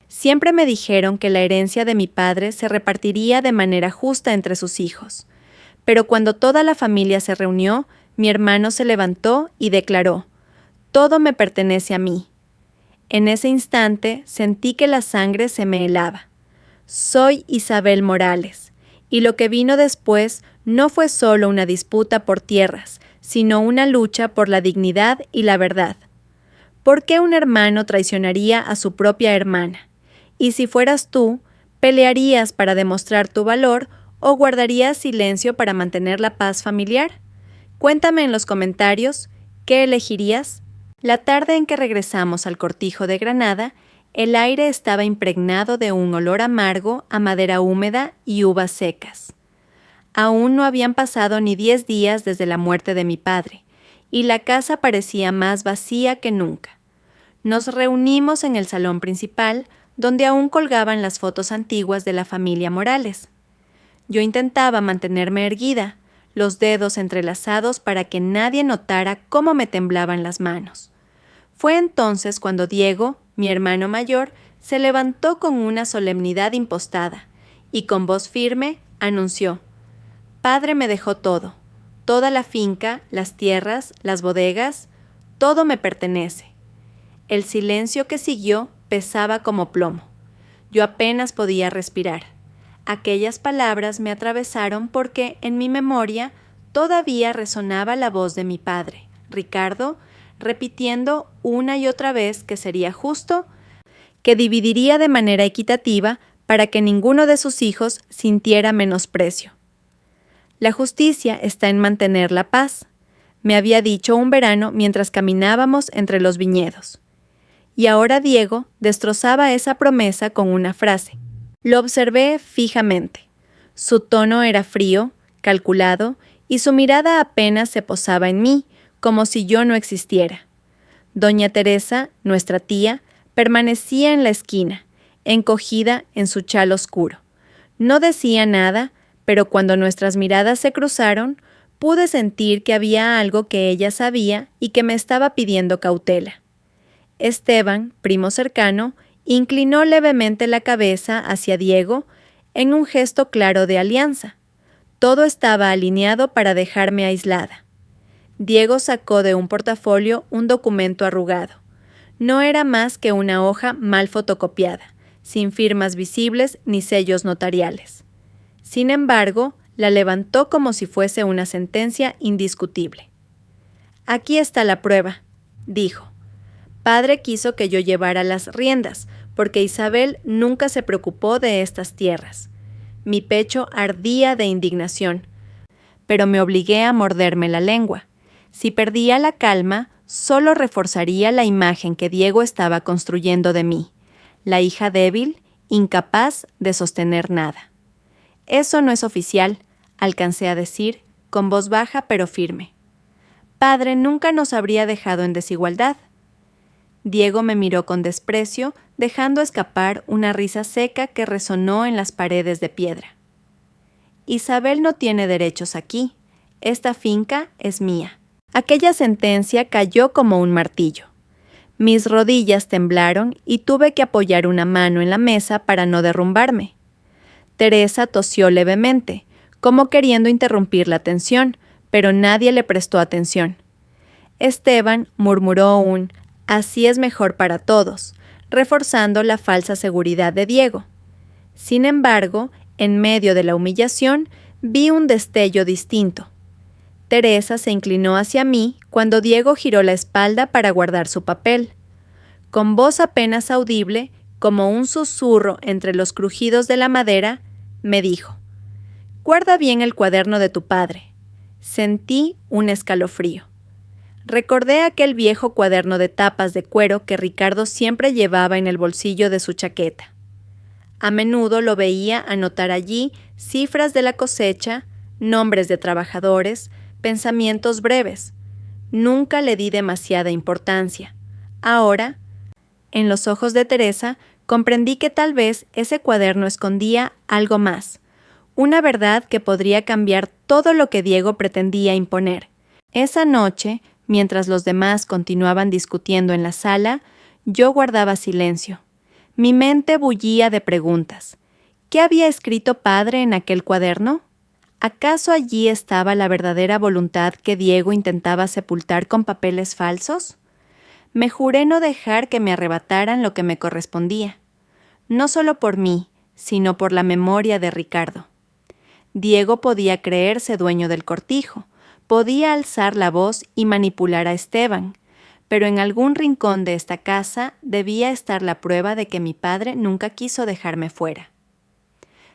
Siempre me dijeron que la herencia de mi padre se repartiría de manera justa entre sus hijos. Pero cuando toda la familia se reunió, mi hermano se levantó y declaró: «Todo me pertenece a mí». En ese instante sentí que la sangre se me helaba. Soy Isabel Morales, y lo que vino después no fue solo una disputa por tierras, sino una lucha por la dignidad y la verdad. ¿Por qué un hermano traicionaría a su propia hermana? Y si fueras tú, ¿pelearías para demostrar tu valor o guardarías silencio para mantener la paz familiar? Cuéntame en los comentarios, ¿qué elegirías? La tarde en que regresamos al Cortijo de Granada, el aire estaba impregnado de un olor amargo a madera húmeda y uvas secas. Aún no habían pasado ni 10 días desde la muerte de mi padre, y la casa parecía más vacía que nunca. Nos reunimos en el salón principal, donde aún colgaban las fotos antiguas de la familia Morales. Yo intentaba mantenerme erguida, los dedos entrelazados para que nadie notara cómo me temblaban las manos. Fue entonces cuando Diego, mi hermano mayor, se levantó con una solemnidad impostada y con voz firme anunció: «Padre me dejó todo, toda la finca, las tierras, las bodegas, todo me pertenece». El silencio que siguió pesaba como plomo. Yo apenas podía respirar. Aquellas palabras me atravesaron porque en mi memoria todavía resonaba la voz de mi padre, Ricardo, repitiendo una y otra vez que sería justo, que dividiría de manera equitativa para que ninguno de sus hijos sintiera menosprecio. La justicia está en mantener la paz, me había dicho un verano mientras caminábamos entre los viñedos. Y ahora Diego destrozaba esa promesa con una frase. Lo observé fijamente. Su tono era frío, calculado, y su mirada apenas se posaba en mí, como si yo no existiera. Doña Teresa, nuestra tía, permanecía en la esquina, encogida en su chal oscuro. No decía nada, pero cuando nuestras miradas se cruzaron, pude sentir que había algo que ella sabía y que me estaba pidiendo cautela. Esteban, primo cercano, inclinó levemente la cabeza hacia Diego en un gesto claro de alianza. Todo estaba alineado para dejarme aislada. Diego sacó de un portafolio un documento arrugado. No era más que una hoja mal fotocopiada, sin firmas visibles ni sellos notariales. Sin embargo, la levantó como si fuese una sentencia indiscutible. «Aquí está la prueba», dijo. Padre quiso que yo llevara las riendas, porque Isabel nunca se preocupó de estas tierras. Mi pecho ardía de indignación, pero me obligué a morderme la lengua. Si perdía la calma, solo reforzaría la imagen que Diego estaba construyendo de mí, la hija débil, incapaz de sostener nada. «Eso no es oficial», alcancé a decir, con voz baja pero firme. «Padre nunca nos habría dejado en desigualdad». Diego me miró con desprecio, dejando escapar una risa seca que resonó en las paredes de piedra. «Isabel no tiene derechos aquí. Esta finca es mía». Aquella sentencia cayó como un martillo. Mis rodillas temblaron y tuve que apoyar una mano en la mesa para no derrumbarme. Teresa tosió levemente, como queriendo interrumpir la tensión, pero nadie le prestó atención. Esteban murmuró un «así es mejor para todos», reforzando la falsa seguridad de Diego. Sin embargo, en medio de la humillación, vi un destello distinto. Teresa se inclinó hacia mí cuando Diego giró la espalda para guardar su papel. Con voz apenas audible, como un susurro entre los crujidos de la madera, me dijo: «Guarda bien el cuaderno de tu padre». Sentí un escalofrío. Recordé aquel viejo cuaderno de tapas de cuero que Ricardo siempre llevaba en el bolsillo de su chaqueta. A menudo lo veía anotar allí cifras de la cosecha, nombres de trabajadores, pensamientos breves. Nunca le di demasiada importancia. Ahora, en los ojos de Teresa, comprendí que tal vez ese cuaderno escondía algo más, una verdad que podría cambiar todo lo que Diego pretendía imponer. Esa noche, mientras los demás continuaban discutiendo en la sala, yo guardaba silencio. Mi mente bullía de preguntas. ¿Qué había escrito padre en aquel cuaderno? ¿Acaso allí estaba la verdadera voluntad que Diego intentaba sepultar con papeles falsos? Me juré no dejar que me arrebataran lo que me correspondía, no solo por mí, sino por la memoria de Ricardo. Diego podía creerse dueño del cortijo, podía alzar la voz y manipular a Esteban, pero en algún rincón de esta casa debía estar la prueba de que mi padre nunca quiso dejarme fuera.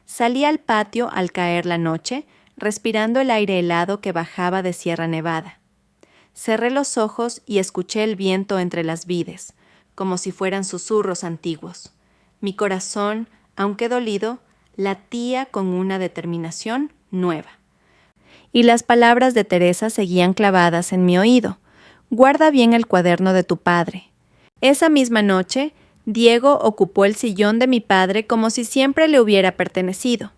Salí al patio al caer la noche, respirando el aire helado que bajaba de Sierra Nevada. Cerré los ojos y escuché el viento entre las vides, como si fueran susurros antiguos. Mi corazón, aunque dolido, latía con una determinación nueva. Y las palabras de Teresa seguían clavadas en mi oído. Guarda bien el cuaderno de tu padre. Esa misma noche, Diego ocupó el sillón de mi padre como si siempre le hubiera pertenecido.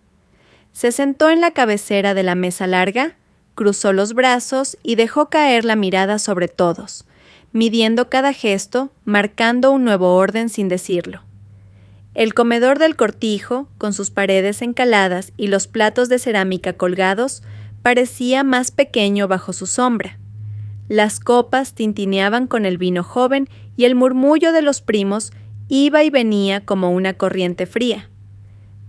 Se sentó en la cabecera de la mesa larga, cruzó los brazos y dejó caer la mirada sobre todos, midiendo cada gesto, marcando un nuevo orden sin decirlo. El comedor del cortijo, con sus paredes encaladas y los platos de cerámica colgados, parecía más pequeño bajo su sombra. Las copas tintineaban con el vino joven y el murmullo de los primos iba y venía como una corriente fría.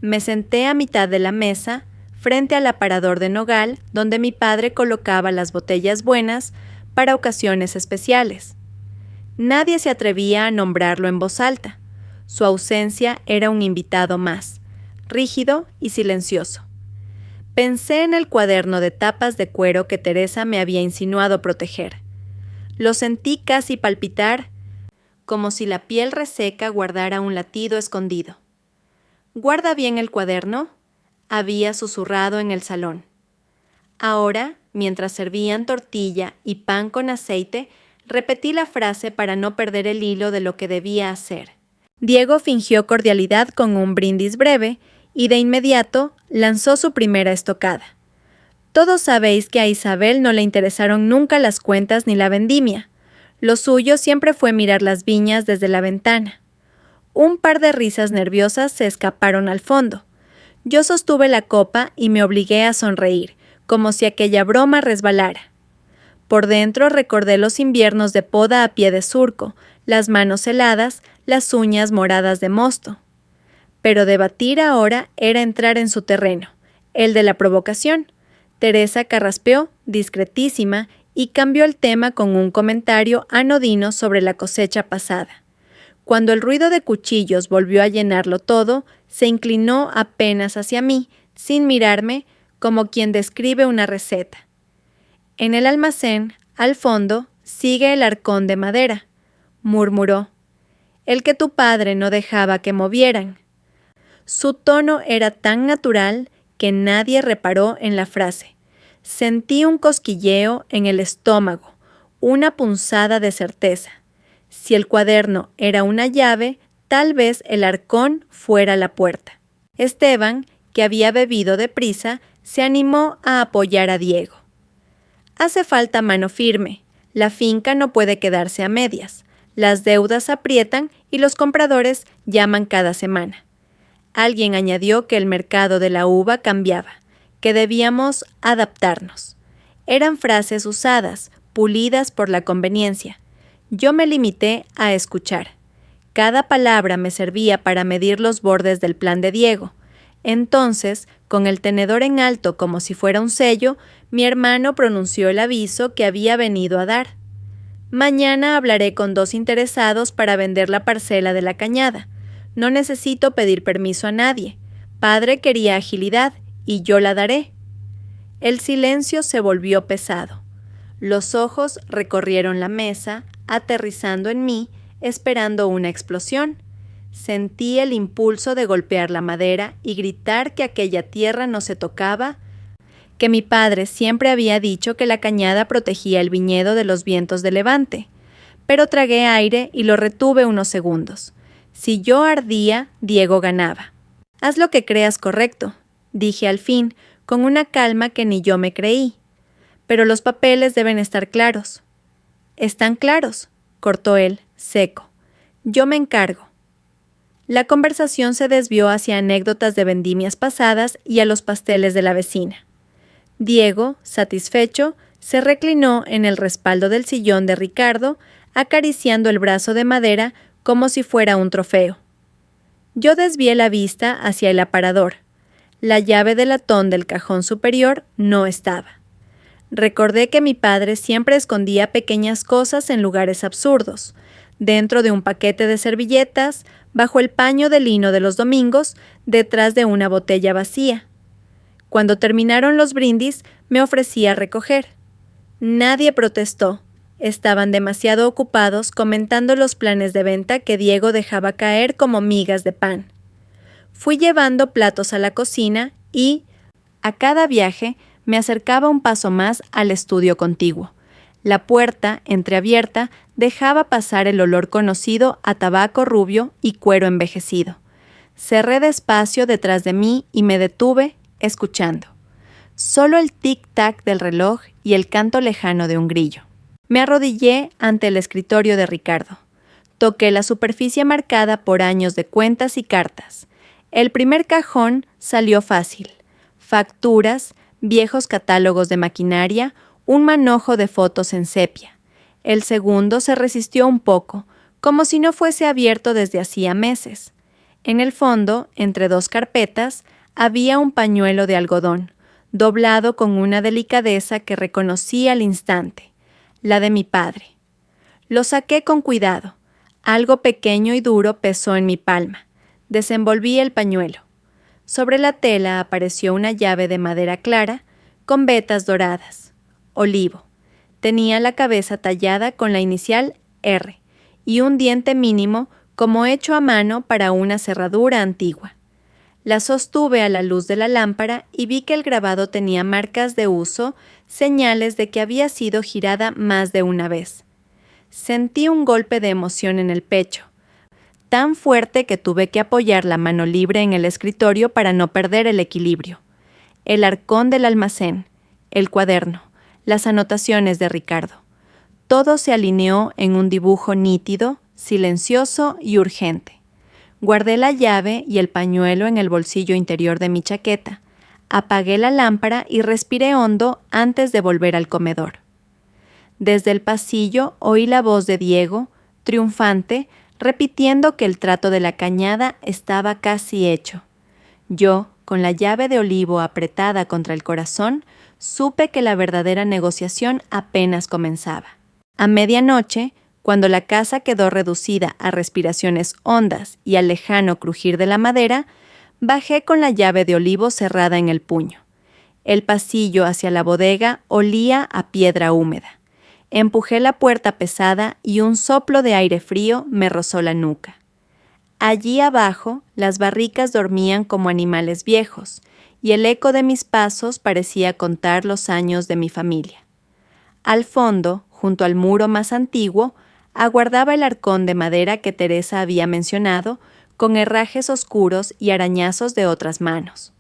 Me senté a mitad de la mesa, frente al aparador de nogal, donde mi padre colocaba las botellas buenas para ocasiones especiales. Nadie se atrevía a nombrarlo en voz alta. Su ausencia era un invitado más, rígido y silencioso. Pensé en el cuaderno de tapas de cuero que Teresa me había insinuado proteger. Lo sentí casi palpitar, como si la piel reseca guardara un latido escondido. «¿Guarda bien el cuaderno?», había susurrado en el salón. Ahora, mientras servían tortilla y pan con aceite, repetí la frase para no perder el hilo de lo que debía hacer. Diego fingió cordialidad con un brindis breve y de inmediato lanzó su primera estocada. Todos sabéis que a Isabel no le interesaron nunca las cuentas ni la vendimia. Lo suyo siempre fue mirar las viñas desde la ventana. Un par de risas nerviosas se escaparon al fondo. Yo sostuve la copa y me obligué a sonreír, como si aquella broma resbalara. Por dentro recordé los inviernos de poda a pie de surco, las manos heladas, las uñas moradas de mosto. Pero debatir ahora era entrar en su terreno, el de la provocación. Teresa carraspeó, discretísima, y cambió el tema con un comentario anodino sobre la cosecha pasada. Cuando el ruido de cuchillos volvió a llenarlo todo, se inclinó apenas hacia mí, sin mirarme, como quien describe una receta. En el almacén, al fondo, sigue el arcón de madera, murmuró. El que tu padre no dejaba que movieran. Su tono era tan natural que nadie reparó en la frase. Sentí un cosquilleo en el estómago, una punzada de certeza. Si el cuaderno era una llave, tal vez el arcón fuera la puerta. Esteban, que había bebido deprisa, se animó a apoyar a Diego. Hace falta mano firme. La finca no puede quedarse a medias. Las deudas aprietan y los compradores llaman cada semana. Alguien añadió que el mercado de la uva cambiaba, que debíamos adaptarnos. Eran frases usadas, pulidas por la conveniencia. Yo me limité a escuchar. Cada palabra me servía para medir los bordes del plan de Diego. Entonces, con el tenedor en alto como si fuera un sello, mi hermano pronunció el aviso que había venido a dar. Mañana hablaré con 2 interesados para vender la parcela de la cañada. No necesito pedir permiso a nadie. Padre quería agilidad y yo la daré. El silencio se volvió pesado. Los ojos recorrieron la mesa, aterrizando en mí, esperando una explosión. Sentí el impulso de golpear la madera y gritar que aquella tierra no se tocaba, que mi padre siempre había dicho que la cañada protegía el viñedo de los vientos de levante. Pero tragué aire y lo retuve unos segundos. Si yo ardía, Diego ganaba. Haz lo que creas correcto, dije al fin, con una calma que ni yo me creí. Pero los papeles deben estar claros. Están claros, cortó él, seco. Yo me encargo. La conversación se desvió hacia anécdotas de vendimias pasadas y a los pasteles de la vecina. Diego, satisfecho, se reclinó en el respaldo del sillón de Ricardo, acariciando el brazo de madera como si fuera un trofeo. Yo desvié la vista hacia el aparador. La llave de latón del cajón superior no estaba. Recordé que mi padre siempre escondía pequeñas cosas en lugares absurdos, dentro de un paquete de servilletas, bajo el paño de lino de los domingos, detrás de una botella vacía. Cuando terminaron los brindis, me ofrecí a recoger. Nadie protestó. Estaban demasiado ocupados comentando los planes de venta que Diego dejaba caer como migas de pan. Fui llevando platos a la cocina y, a cada viaje, me acercaba un paso más al estudio contiguo. La puerta, entreabierta, dejaba pasar el olor conocido a tabaco rubio y cuero envejecido. Cerré despacio detrás de mí y me detuve, escuchando. Solo el tic-tac del reloj y el canto lejano de un grillo. Me arrodillé ante el escritorio de Ricardo. Toqué la superficie marcada por años de cuentas y cartas. El primer cajón salió fácil. Facturas, viejos catálogos de maquinaria, un manojo de fotos en sepia. El segundo se resistió un poco, como si no fuese abierto desde hacía meses. En el fondo, entre dos carpetas, había un pañuelo de algodón, doblado con una delicadeza que reconocí al instante, la de mi padre. Lo saqué con cuidado. Algo pequeño y duro pesó en mi palma. Desenvolví el pañuelo. Sobre la tela apareció una llave de madera clara, con vetas doradas. Olivo. Tenía la cabeza tallada con la inicial R y un diente mínimo como hecho a mano para una cerradura antigua. La sostuve a la luz de la lámpara y vi que el grabado tenía marcas de uso, señales de que había sido girada más de una vez. Sentí un golpe de emoción en el pecho, tan fuerte que tuve que apoyar la mano libre en el escritorio para no perder el equilibrio. El arcón del almacén, el cuaderno, las anotaciones de Ricardo. Todo se alineó en un dibujo nítido, silencioso y urgente. Guardé la llave y el pañuelo en el bolsillo interior de mi chaqueta. Apagué la lámpara y respiré hondo antes de volver al comedor. Desde el pasillo oí la voz de Diego, triunfante, repitiendo que el trato de la cañada estaba casi hecho. Yo, con la llave de olivo apretada contra el corazón, supe que la verdadera negociación apenas comenzaba. A medianoche, cuando la casa quedó reducida a respiraciones hondas y al lejano crujir de la madera, bajé con la llave de olivo cerrada en el puño. El pasillo hacia la bodega olía a piedra húmeda. Empujé la puerta pesada y un soplo de aire frío me rozó la nuca. Allí abajo, las barricas dormían como animales viejos, y el eco de mis pasos parecía contar los años de mi familia. Al fondo, junto al muro más antiguo, aguardaba el arcón de madera que Teresa había mencionado, con herrajes oscuros y arañazos de otras manos.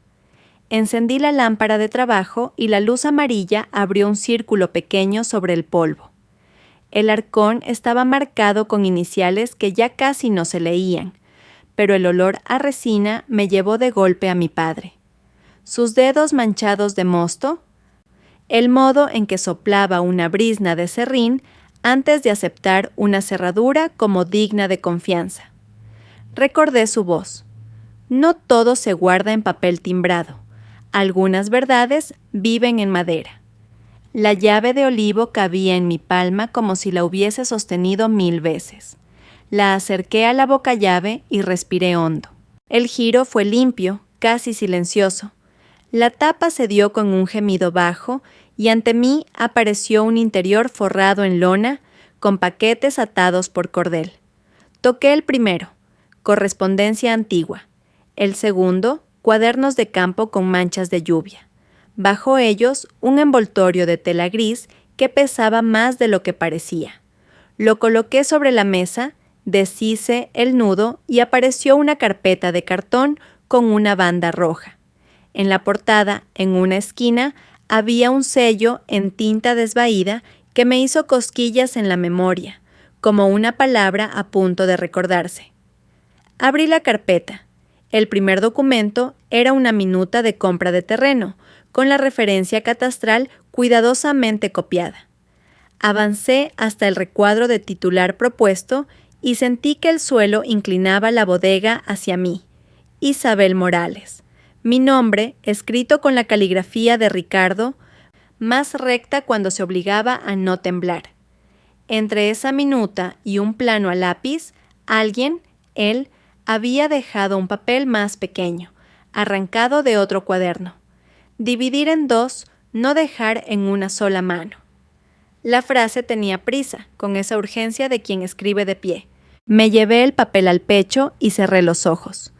Encendí la lámpara de trabajo y la luz amarilla abrió un círculo pequeño sobre el polvo. El arcón estaba marcado con iniciales que ya casi no se leían, pero el olor a resina me llevó de golpe a mi padre. Sus dedos manchados de mosto, el modo en que soplaba una brizna de serrín antes de aceptar una cerradura como digna de confianza. Recordé su voz. No todo se guarda en papel timbrado. Algunas verdades viven en madera. La llave de olivo cabía en mi palma como si la hubiese sostenido 1000 veces. La acerqué a la bocallave y respiré hondo. El giro fue limpio, casi silencioso. La tapa se dio con un gemido bajo y ante mí apareció un interior forrado en lona, con paquetes atados por cordel. Toqué el primero, correspondencia antigua. El segundo, cuadernos de campo con manchas de lluvia. Bajo ellos, un envoltorio de tela gris que pesaba más de lo que parecía. Lo coloqué sobre la mesa, deshice el nudo y apareció una carpeta de cartón con una banda roja. En la portada, en una esquina, había un sello en tinta desvaída que me hizo cosquillas en la memoria, como una palabra a punto de recordarse. Abrí la carpeta. El primer documento era una minuta de compra de terreno, con la referencia catastral cuidadosamente copiada. Avancé hasta el recuadro de titular propuesto y sentí que el suelo inclinaba la bodega hacia mí. Isabel Morales. Mi nombre, escrito con la caligrafía de Ricardo, más recta cuando se obligaba a no temblar. Entre esa minuta y un plano a lápiz, alguien, él, había dejado un papel más pequeño, arrancado de otro cuaderno. Dividir en dos, no dejar en una sola mano. La frase tenía prisa, con esa urgencia de quien escribe de pie. Me llevé el papel al pecho y cerré los ojos.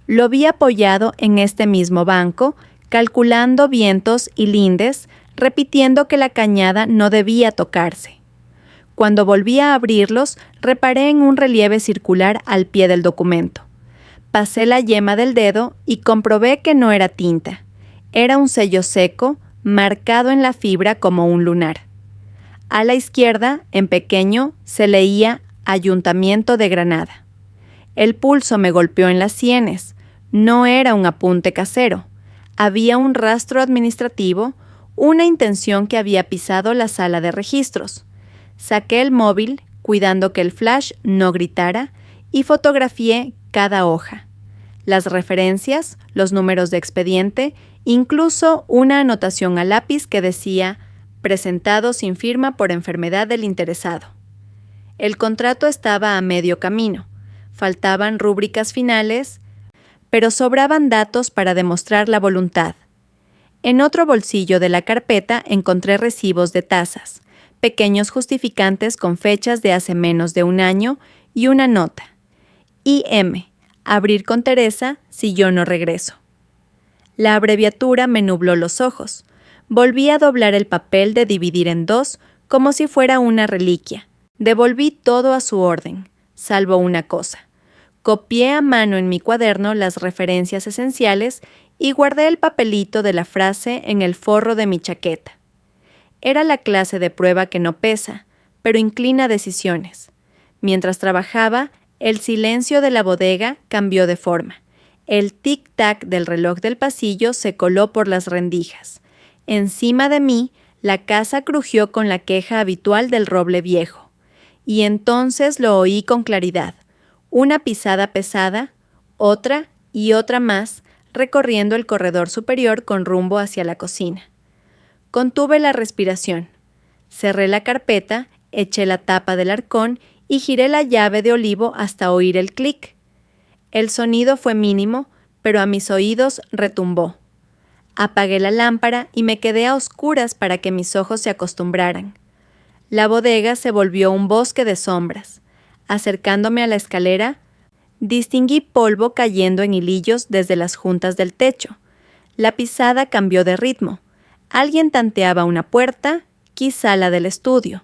Lo vi apoyado en este mismo banco, calculando vientos y lindes, repitiendo que la cañada no debía tocarse. Cuando volví a abrirlos, reparé en un relieve circular al pie del documento. Pasé la yema del dedo y comprobé que no era tinta. Era un sello seco, marcado en la fibra como un lunar. A la izquierda, en pequeño, se leía Ayuntamiento de Granada. El pulso me golpeó en las sienes. No era un apunte casero. Había un rastro administrativo, una intención que había pisado la sala de registros. Saqué el móvil, cuidando que el flash no gritara, y fotografié cada hoja. Las referencias, los números de expediente, incluso una anotación a lápiz que decía «presentado sin firma por enfermedad del interesado». El contrato estaba a medio camino. Faltaban rúbricas finales, pero sobraban datos para demostrar la voluntad. En otro bolsillo de la carpeta encontré recibos de tasas, pequeños justificantes con fechas de hace menos de un año y una nota. I.M. Abrir con Teresa si yo no regreso. La abreviatura me nubló los ojos. Volví a doblar el papel de dividir en dos como si fuera una reliquia. Devolví todo a su orden, salvo una cosa. Copié a mano en mi cuaderno las referencias esenciales y guardé el papelito de la frase en el forro de mi chaqueta. Era la clase de prueba que no pesa, pero inclina decisiones. Mientras trabajaba, el silencio de la bodega cambió de forma. El tic-tac del reloj del pasillo se coló por las rendijas. Encima de mí, la casa crujió con la queja habitual del roble viejo. Y entonces lo oí con claridad. Una pisada pesada, otra y otra más, recorriendo el corredor superior con rumbo hacia la cocina. Contuve la respiración. Cerré la carpeta, eché la tapa del arcón y giré la llave de olivo hasta oír el clic. El sonido fue mínimo, pero a mis oídos retumbó. Apagué la lámpara y me quedé a oscuras para que mis ojos se acostumbraran. La bodega se volvió un bosque de sombras. Acercándome a la escalera, distinguí polvo cayendo en hilillos desde las juntas del techo. La pisada cambió de ritmo. Alguien tanteaba una puerta, quizá la del estudio.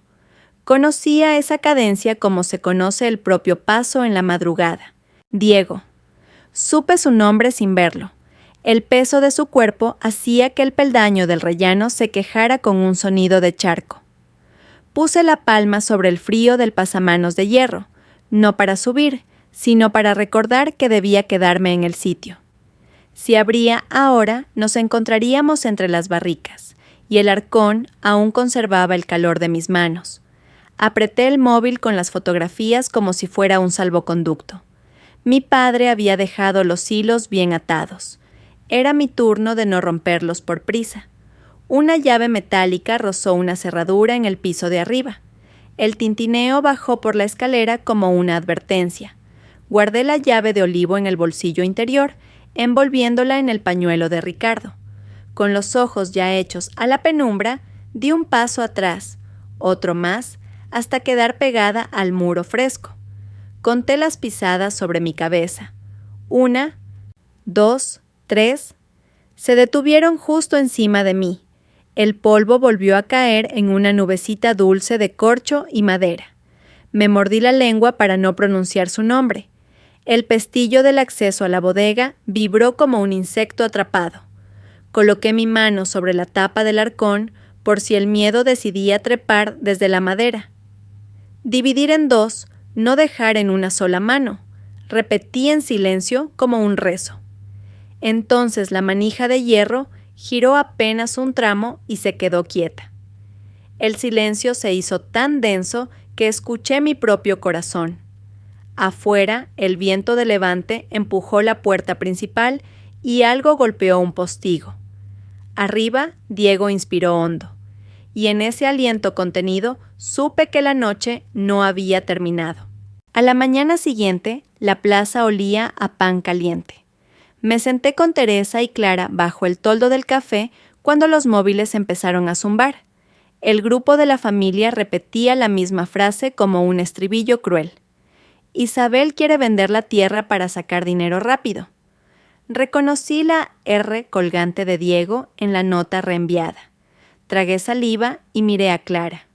Conocía esa cadencia como se conoce el propio paso en la madrugada. Diego. Supe su nombre sin verlo. El peso de su cuerpo hacía que el peldaño del rellano se quejara con un sonido de charco. Puse la palma sobre el frío del pasamanos de hierro, no para subir, sino para recordar que debía quedarme en el sitio. Si abría ahora, nos encontraríamos entre las barricas, y el arcón aún conservaba el calor de mis manos. Apreté el móvil con las fotografías como si fuera un salvoconducto. Mi padre había dejado los hilos bien atados. Era mi turno de no romperlos por prisa. Una llave metálica rozó una cerradura en el piso de arriba. El tintineo bajó por la escalera como una advertencia. Guardé la llave de olivo en el bolsillo interior, envolviéndola en el pañuelo de Ricardo. Con los ojos ya hechos a la penumbra, di un paso atrás, otro más, hasta quedar pegada al muro fresco. Conté las pisadas sobre mi cabeza. 1, 2, 3. Se detuvieron justo encima de mí. El polvo volvió a caer en una nubecita dulce de corcho y madera. Me mordí la lengua para no pronunciar su nombre. El pestillo del acceso a la bodega vibró como un insecto atrapado. Coloqué mi mano sobre la tapa del arcón por si el miedo decidía trepar desde la madera. Dividir en dos, no dejar en una sola mano. Repetí en silencio como un rezo. Entonces la manija de hierro giró apenas un tramo y se quedó quieta. El silencio se hizo tan denso que escuché mi propio corazón. Afuera, el viento de levante empujó la puerta principal y algo golpeó un postigo. Arriba, Diego inspiró hondo, y en ese aliento contenido supe que la noche no había terminado. A la mañana siguiente, la plaza olía a pan caliente. Me senté con Teresa y Clara bajo el toldo del café cuando los móviles empezaron a zumbar. El grupo de la familia repetía la misma frase como un estribillo cruel. Isabel quiere vender la tierra para sacar dinero rápido. Reconocí la R colgante de Diego en la nota reenviada. Tragué saliva y miré a Clara.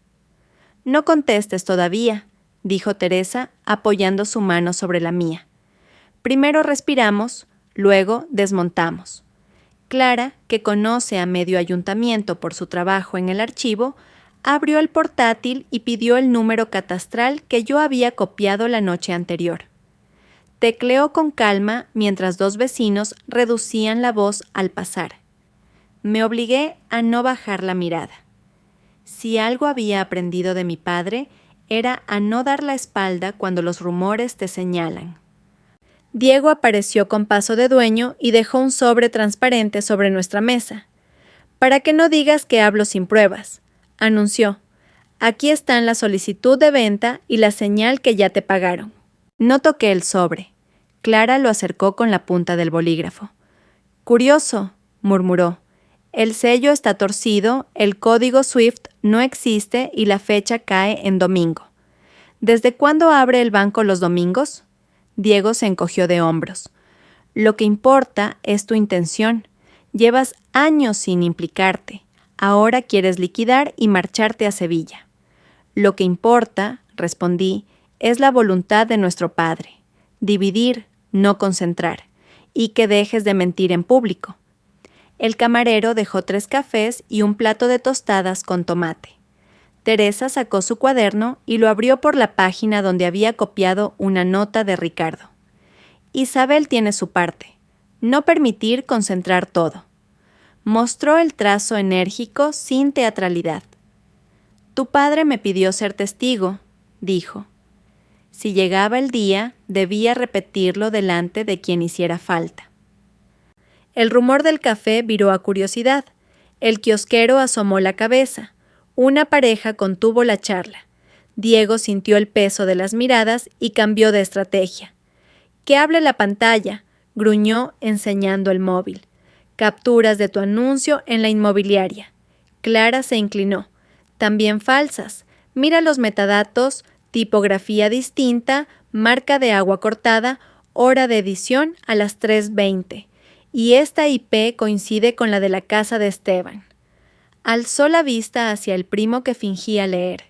No contestes todavía, dijo Teresa, apoyando su mano sobre la mía. Primero respiramos, luego desmontamos. Clara, que conoce a medio ayuntamiento por su trabajo en el archivo, abrió el portátil y pidió el número catastral que yo había copiado la noche anterior. Tecleó con calma mientras dos vecinos reducían la voz al pasar. Me obligué a no bajar la mirada. Si algo había aprendido de mi padre, era a no dar la espalda cuando los rumores te señalan. Diego apareció con paso de dueño y dejó un sobre transparente sobre nuestra mesa. «Para que no digas que hablo sin pruebas», anunció. «Aquí están la solicitud de venta y la señal que ya te pagaron». No toqué el sobre. Clara lo acercó con la punta del bolígrafo. «Curioso», murmuró. «El sello está torcido, el código SWIFT no existe y la fecha cae en domingo. ¿Desde cuándo abre el banco los domingos?» Diego se encogió de hombros. «Lo que importa es tu intención. Llevas años sin implicarte. Ahora quieres liquidar y marcharte a Sevilla». «Lo que importa», respondí, «es la voluntad de nuestro padre. Dividir, no concentrar. Y que dejes de mentir en público». El camarero dejó 3 cafés y un plato de tostadas con tomate. Teresa sacó su cuaderno y lo abrió por la página donde había copiado una nota de Ricardo. Isabel tiene su parte. No permitir concentrar todo. Mostró el trazo enérgico sin teatralidad. «Tu padre me pidió ser testigo», dijo. Si llegaba el día, debía repetirlo delante de quien hiciera falta. El rumor del café viró a curiosidad. El kiosquero asomó la cabeza. Una pareja contuvo la charla. Diego sintió el peso de las miradas y cambió de estrategia. «Que hable la pantalla», gruñó enseñando el móvil. «Capturas de tu anuncio en la inmobiliaria». Clara se inclinó. «También falsas. Mira los metadatos, tipografía distinta, marca de agua cortada, hora de edición a las 3:20. Y esta IP coincide con la de la casa de Esteban». Alzó la vista hacia el primo que fingía leer.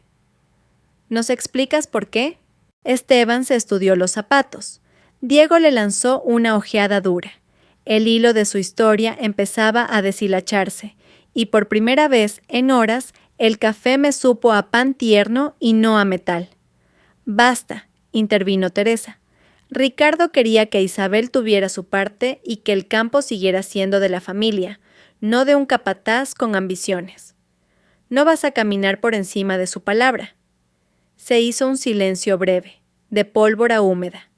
«¿Nos explicas por qué?» Esteban se estudió los zapatos. Diego le lanzó una ojeada dura. El hilo de su historia empezaba a deshilacharse, y por primera vez en horas el café me supo a pan tierno y no a metal. «Basta», intervino Teresa. Ricardo quería que Isabel tuviera su parte y que el campo siguiera siendo de la familia, no de un capataz con ambiciones. «No vas a caminar por encima de su palabra». Se hizo un silencio breve, de pólvora húmeda.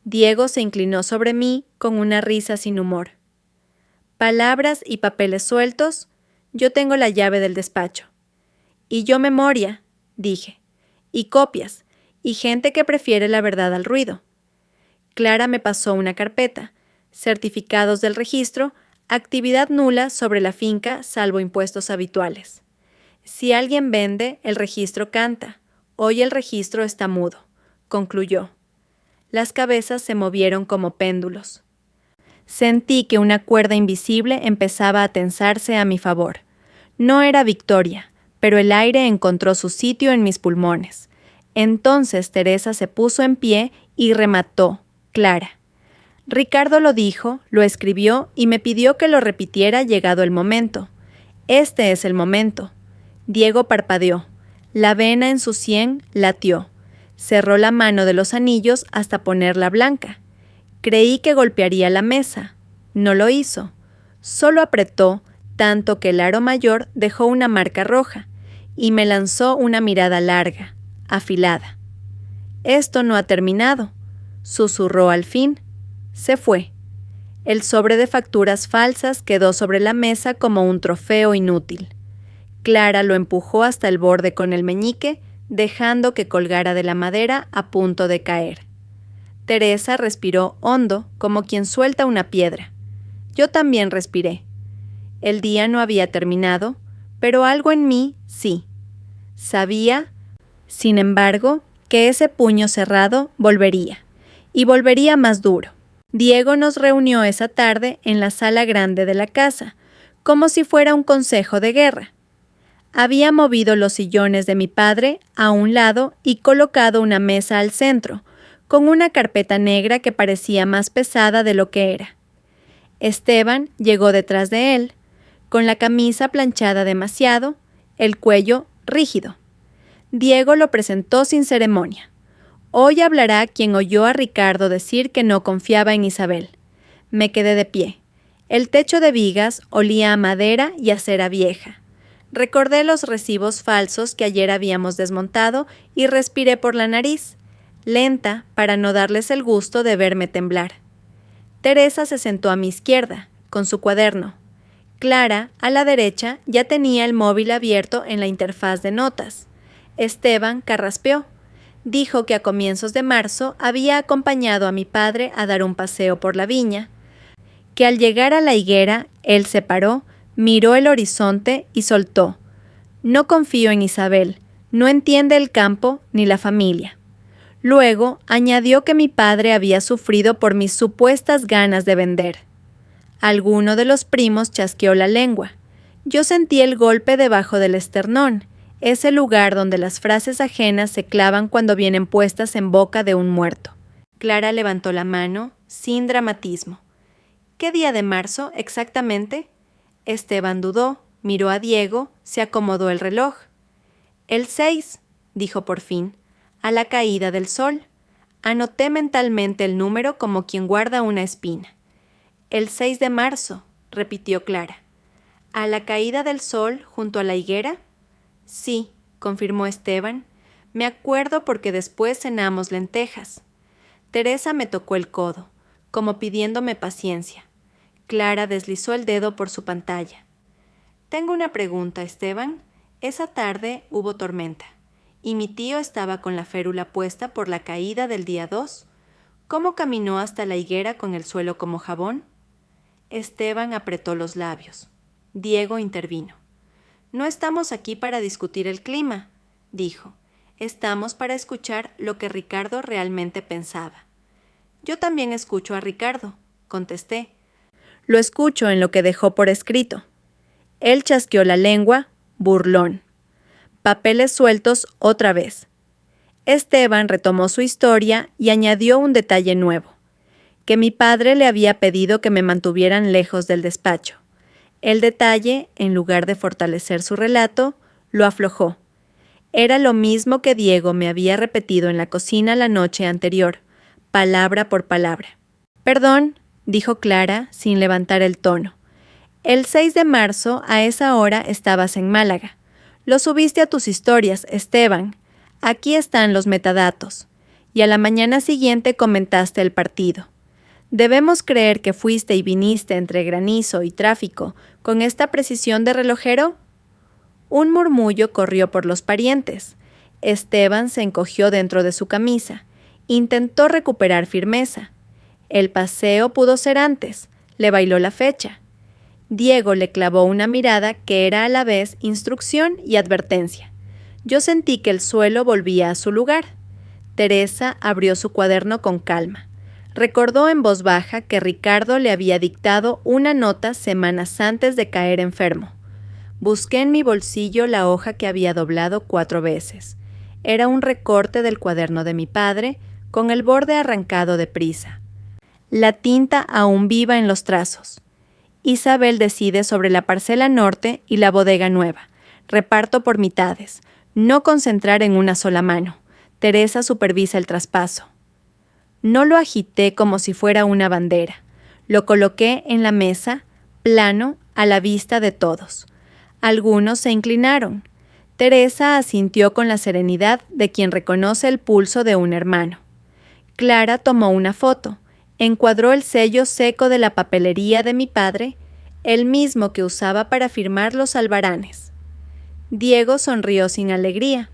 Diego se inclinó sobre mí con una risa sin humor. «Palabras y papeles sueltos, yo tengo la llave del despacho». «Y yo memoria», dije, «y copias, y gente que prefiere la verdad al ruido». Clara me pasó una carpeta, certificados del registro, actividad nula sobre la finca salvo impuestos habituales. Si alguien vende, el registro canta. Hoy el registro está mudo, concluyó. Las cabezas se movieron como péndulos. Sentí que una cuerda invisible empezaba a tensarse a mi favor. No era victoria, pero el aire encontró su sitio en mis pulmones. Entonces Teresa se puso en pie y remató, Clara. Ricardo lo dijo, lo escribió y me pidió que lo repitiera llegado el momento. Este es el momento. Diego parpadeó. La vena en su sien latió. Cerró la mano de los anillos hasta ponerla blanca. Creí que golpearía la mesa. No lo hizo. Solo apretó tanto que el aro mayor dejó una marca roja y me lanzó una mirada larga, afilada. «Esto no ha terminado», susurró al fin. Se fue. El sobre de facturas falsas quedó sobre la mesa como un trofeo inútil. Clara lo empujó hasta el borde con el meñique, dejando que colgara de la madera a punto de caer. Teresa respiró hondo, como quien suelta una piedra. Yo también respiré. El día no había terminado, pero algo en mí sí. Sabía, sin embargo, que ese puño cerrado volvería, y volvería más duro. Diego nos reunió esa tarde en la sala grande de la casa, como si fuera un consejo de guerra. Había movido los sillones de mi padre a un lado y colocado una mesa al centro, con una carpeta negra que parecía más pesada de lo que era. Esteban llegó detrás de él, con la camisa planchada demasiado, el cuello rígido. Diego lo presentó sin ceremonia. Hoy hablará quien oyó a Ricardo decir que no confiaba en Isabel. Me quedé de pie. El techo de vigas olía a madera y a cera vieja. Recordé los recibos falsos que ayer habíamos desmontado y respiré por la nariz, lenta para no darles el gusto de verme temblar. Teresa se sentó a mi izquierda, con su cuaderno. Clara, a la derecha, ya tenía el móvil abierto en la interfaz de notas. Esteban carraspeó. Dijo que a comienzos de marzo había acompañado a mi padre a dar un paseo por la viña, que al llegar a la higuera, él se paró, miró el horizonte y soltó: «No confío en Isabel, no entiende el campo ni la familia». Luego añadió que mi padre había sufrido por mis supuestas ganas de vender. Alguno de los primos chasqueó la lengua. Yo sentí el golpe debajo del esternón, ese lugar donde las frases ajenas se clavan cuando vienen puestas en boca de un muerto. Clara levantó la mano, sin dramatismo. «¿Qué día de marzo exactamente?» Esteban dudó, miró a Diego, se acomodó el reloj. «El 6», dijo por fin, «a la caída del sol». Anoté mentalmente el número como quien guarda una espina. «El 6 de marzo», repitió Clara. «¿A la caída del sol junto a la higuera?» «Sí», confirmó Esteban. «Me acuerdo porque después cenamos lentejas». Teresa me tocó el codo, como pidiéndome paciencia. Clara deslizó el dedo por su pantalla. «Tengo una pregunta, Esteban. Esa tarde hubo tormenta, y mi tío estaba con la férula puesta por la caída del día 2. ¿Cómo caminó hasta la higuera con el suelo como jabón?» Esteban apretó los labios. Diego intervino. «No estamos aquí para discutir el clima», dijo. «Estamos para escuchar lo que Ricardo realmente pensaba». «Yo también escucho a Ricardo», contesté. «Lo escucho en lo que dejó por escrito». Él chasqueó la lengua, burlón. Papeles sueltos otra vez. Esteban retomó su historia y añadió un detalle nuevo: que mi padre le había pedido que me mantuvieran lejos del despacho. El detalle, en lugar de fortalecer su relato, lo aflojó. Era lo mismo que Diego me había repetido en la cocina la noche anterior, palabra por palabra. «Perdón», dijo Clara, sin levantar el tono. «El 6 de marzo, a esa hora, estabas en Málaga. Lo subiste a tus historias, Esteban. Aquí están los metadatos. Y a la mañana siguiente comentaste el partido. ¿Debemos creer que fuiste y viniste entre granizo y tráfico con esta precisión de relojero?» Un murmullo corrió por los parientes. Esteban se encogió dentro de su camisa. Intentó recuperar firmeza. El paseo pudo ser antes. Le bailó la fecha. Diego le clavó una mirada que era a la vez instrucción y advertencia. Yo sentí que el suelo volvía a su lugar. Teresa abrió su cuaderno con calma. Recordó en voz baja que Ricardo le había dictado una nota semanas antes de caer enfermo. Busqué en mi bolsillo la hoja que había doblado 4 veces. Era un recorte del cuaderno de mi padre, con el borde arrancado deprisa. La tinta aún viva en los trazos. Isabel decide sobre la parcela norte y la bodega nueva. Reparto por mitades. No concentrar en una sola mano. Teresa supervisa el traspaso. No lo agité como si fuera una bandera. Lo coloqué en la mesa, plano, a la vista de todos. Algunos se inclinaron. Teresa asintió con la serenidad de quien reconoce el pulso de un hermano. Clara tomó una foto, encuadró el sello seco de la papelería de mi padre, el mismo que usaba para firmar los albaranes. Diego sonrió sin alegría.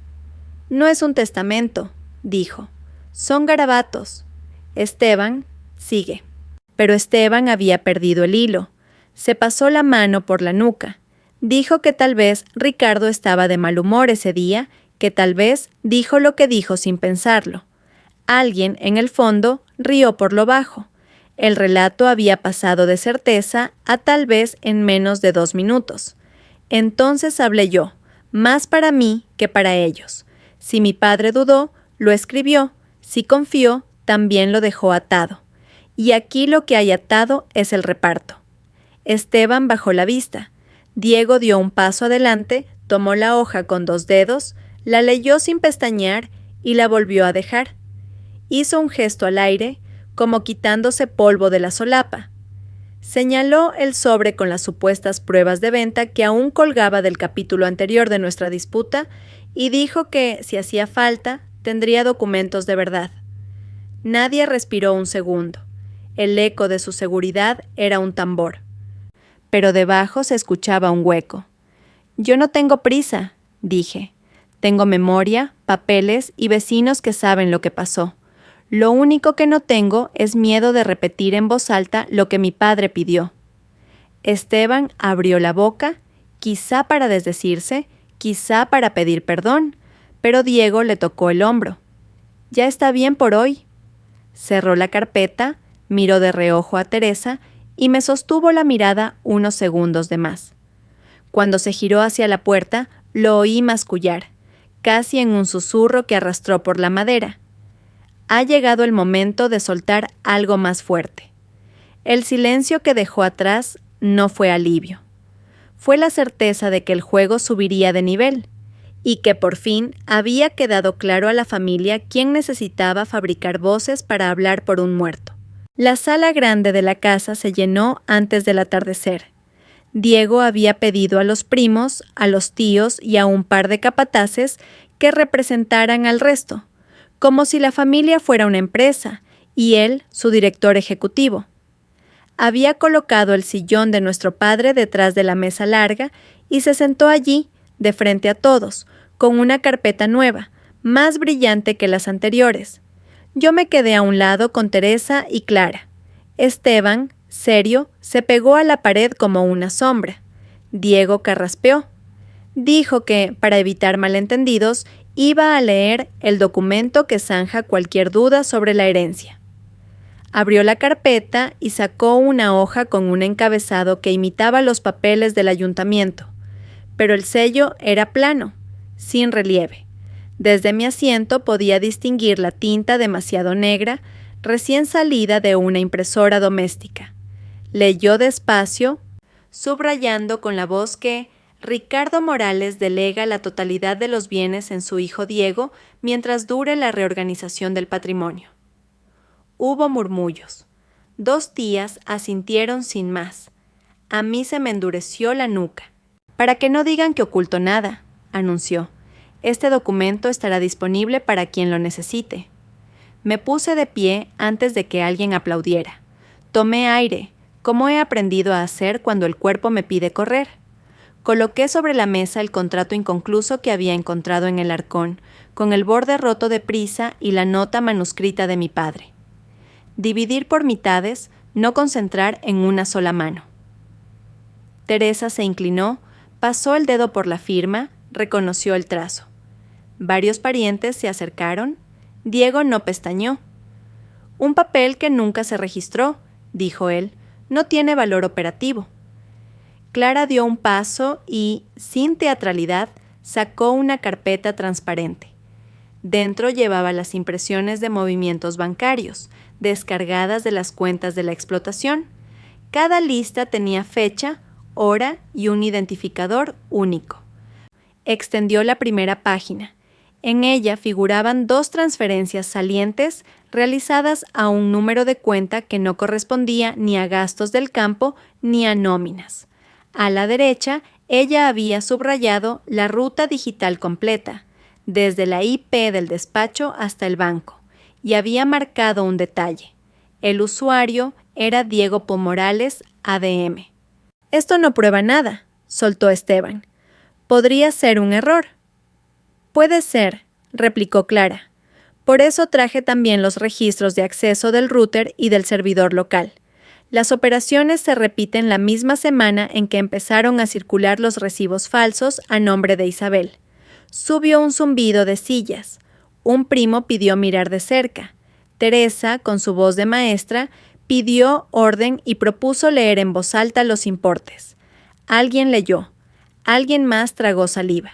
No es un testamento, dijo. Son garabatos. Esteban, sigue. Pero Esteban había perdido el hilo. Se pasó la mano por la nuca. Dijo que tal vez Ricardo estaba de mal humor ese día, que tal vez dijo lo que dijo sin pensarlo. Alguien, en el fondo, rió por lo bajo. El relato había pasado de certeza a tal vez en menos de 2 minutos. Entonces hablé yo, más para mí que para ellos. Si mi padre dudó, lo escribió. Si confió, también lo dejó atado. Y aquí lo que hay atado es el reparto. Esteban bajó la vista. Diego dio un paso adelante, tomó la hoja con 2 dedos, la leyó sin pestañear y la volvió a dejar. Hizo un gesto al aire, como quitándose polvo de la solapa. Señaló el sobre con las supuestas pruebas de venta que aún colgaba del capítulo anterior de nuestra disputa y dijo que, si hacía falta, tendría documentos de verdad. Nadie respiró un segundo. El eco de su seguridad era un tambor. Pero debajo se escuchaba un hueco. Yo no tengo prisa, dije. Tengo memoria, papeles y vecinos que saben lo que pasó. Lo único que no tengo es miedo de repetir en voz alta lo que mi padre pidió. Esteban abrió la boca, quizá para desdecirse, quizá para pedir perdón, pero Diego le tocó el hombro. Ya está bien por hoy. Cerró la carpeta, miró de reojo a Teresa y me sostuvo la mirada unos segundos de más. Cuando se giró hacia la puerta, lo oí mascullar, casi en un susurro que arrastró por la madera. Ha llegado el momento de soltar algo más fuerte. El silencio que dejó atrás no fue alivio. Fue la certeza de que el juego subiría de nivel y que por fin había quedado claro a la familia quién necesitaba fabricar voces para hablar por un muerto. La sala grande de la casa se llenó antes del atardecer. Diego había pedido a los primos, a los tíos y a un par de capataces que representaran al resto, como si la familia fuera una empresa, y él, su director ejecutivo. Había colocado el sillón de nuestro padre detrás de la mesa larga y se sentó allí, de frente a todos, con una carpeta nueva, más brillante que las anteriores. Yo me quedé a un lado con Teresa y Clara. Esteban, serio, se pegó a la pared como una sombra. Diego carraspeó. Dijo que, para evitar malentendidos, iba a leer el documento que zanja cualquier duda sobre la herencia. Abrió la carpeta y sacó una hoja con un encabezado que imitaba los papeles del ayuntamiento, pero el sello era plano, sin relieve. Desde mi asiento podía distinguir la tinta demasiado negra, recién salida de una impresora doméstica. Leyó despacio, subrayando con la voz que Ricardo Morales delega la totalidad de los bienes en su hijo Diego mientras dure la reorganización del patrimonio. Hubo murmullos. 2 tías asintieron sin más. A mí se me endureció la nuca. Para que no digan que oculto nada, anunció. Este documento estará disponible para quien lo necesite. Me puse de pie antes de que alguien aplaudiera. Tomé aire, como he aprendido a hacer cuando el cuerpo me pide correr. Coloqué sobre la mesa el contrato inconcluso que había encontrado en el arcón, con el borde roto de prisa y la nota manuscrita de mi padre. Dividir por mitades, no concentrar en una sola mano. Teresa se inclinó, pasó el dedo por la firma, reconoció el trazo. Varios parientes se acercaron. Diego no pestañeó. Un papel que nunca se registró, dijo él, no tiene valor operativo. Clara dio un paso y, sin teatralidad, sacó una carpeta transparente. Dentro llevaba las impresiones de movimientos bancarios, descargadas de las cuentas de la explotación. Cada lista tenía fecha, hora y un identificador único. Extendió la primera página. En ella figuraban 2 transferencias salientes realizadas a un número de cuenta que no correspondía ni a gastos del campo ni a nóminas. A la derecha, ella había subrayado la ruta digital completa, desde la IP del despacho hasta el banco, y había marcado un detalle. El usuario era Diego Pomorales, ADM. «Esto no prueba nada», soltó Esteban. «Podría ser un error». «Puede ser», replicó Clara. «Por eso traje también los registros de acceso del router y del servidor local. Las operaciones se repiten la misma semana en que empezaron a circular los recibos falsos a nombre de Isabel. Subió un zumbido de sillas. Un primo pidió mirar de cerca. Teresa, con su voz de maestra, pidió orden y propuso leer en voz alta los importes. Alguien leyó. Alguien más tragó saliva.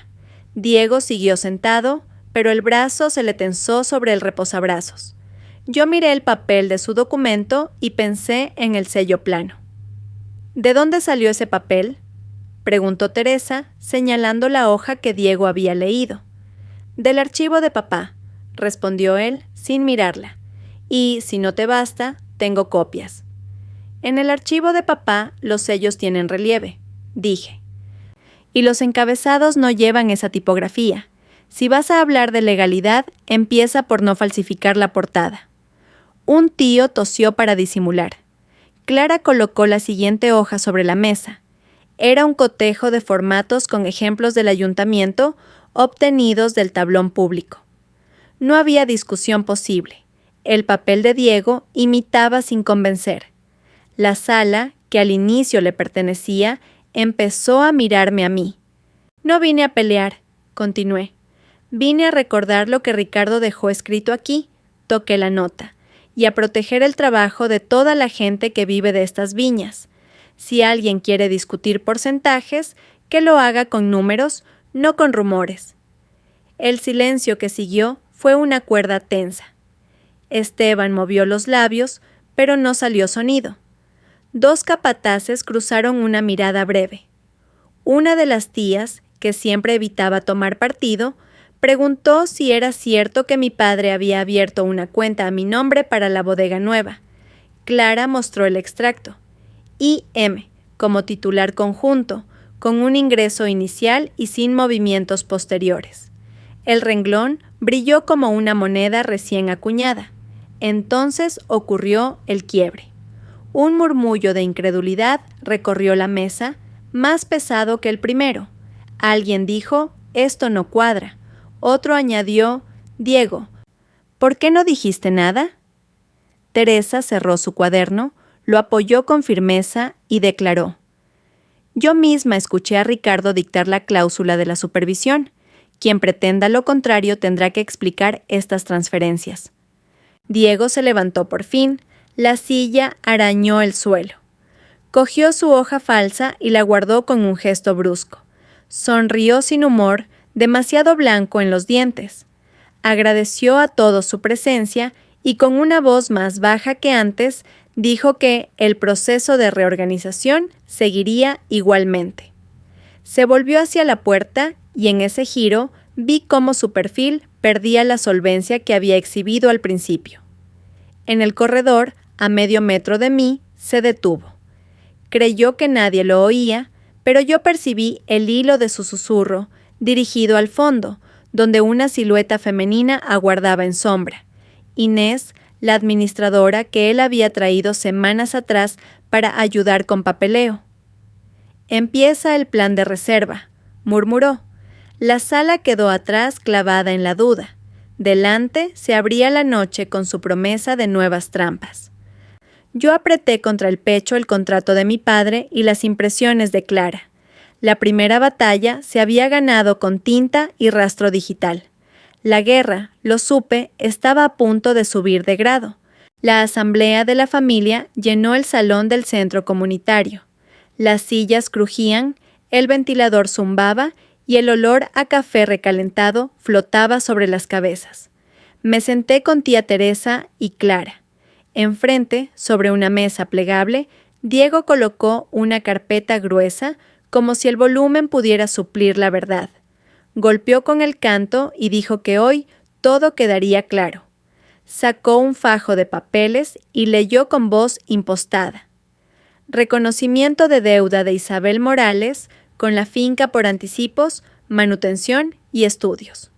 Diego siguió sentado, pero el brazo se le tensó sobre el reposabrazos. Yo miré el papel de su documento y pensé en el sello plano. «¿De dónde salió ese papel?», preguntó Teresa, señalando la hoja que Diego había leído. «Del archivo de papá», respondió él, sin mirarla. «Y, si no te basta, tengo copias». «En el archivo de papá los sellos tienen relieve», dije. «Y los encabezados no llevan esa tipografía. Si vas a hablar de legalidad, empieza por no falsificar la portada». Un tío tosió para disimular. Clara colocó la siguiente hoja sobre la mesa. Era un cotejo de formatos con ejemplos del ayuntamiento obtenidos del tablón público. No había discusión posible. El papel de Diego imitaba sin convencer. La sala, que al inicio le pertenecía, empezó a mirarme a mí. «No vine a pelear», continué. «Vine a recordar lo que Ricardo dejó escrito aquí», toqué la nota, «y a proteger el trabajo de toda la gente que vive de estas viñas. Si alguien quiere discutir porcentajes, que lo haga con números, no con rumores». El silencio que siguió fue una cuerda tensa. Esteban movió los labios, pero no salió sonido. 2 capataces cruzaron una mirada breve. Una de las tías, que siempre evitaba tomar partido, preguntó si era cierto que mi padre había abierto una cuenta a mi nombre para la bodega nueva. Clara mostró el extracto. IM, como titular conjunto, con un ingreso inicial y sin movimientos posteriores. El renglón brilló como una moneda recién acuñada. Entonces ocurrió el quiebre. Un murmullo de incredulidad recorrió la mesa, más pesado que el primero. Alguien dijo: «Esto no cuadra». Otro añadió: «Diego, ¿por qué no dijiste nada?». Teresa cerró su cuaderno, lo apoyó con firmeza y declaró: «Yo misma escuché a Ricardo dictar la cláusula de la supervisión. Quien pretenda lo contrario tendrá que explicar estas transferencias». Diego se levantó por fin. La silla arañó el suelo. Cogió su hoja falsa y la guardó con un gesto brusco. Sonrió sin humor, demasiado blanco en los dientes. Agradeció a todos su presencia y con una voz más baja que antes dijo que el proceso de reorganización seguiría igualmente. Se volvió hacia la puerta y en ese giro vi cómo su perfil perdía la solvencia que había exhibido al principio. En el corredor, a medio metro de mí, se detuvo. Creyó que nadie lo oía, pero yo percibí el hilo de su susurro, dirigido al fondo, donde una silueta femenina aguardaba en sombra. Inés, la administradora que él había traído semanas atrás para ayudar con papeleo. «Empieza el plan de reserva», murmuró. La sala quedó atrás clavada en la duda. Delante se abría la noche con su promesa de nuevas trampas. Yo apreté contra el pecho el contrato de mi padre y las impresiones de Clara. La primera batalla se había ganado con tinta y rastro digital. La guerra, lo supe, estaba a punto de subir de grado. La asamblea de la familia llenó el salón del centro comunitario. Las sillas crujían, el ventilador zumbaba y el olor a café recalentado flotaba sobre las cabezas. Me senté con tía Teresa y Clara. Enfrente, sobre una mesa plegable, Diego colocó una carpeta gruesa, como si el volumen pudiera suplir la verdad. golpeó con el canto y dijo que hoy todo quedaría claro. Sacó un fajo de papeles y leyó con voz impostada. Reconocimiento de deuda de Isabel Morales con la finca por anticipos, manutención y estudios.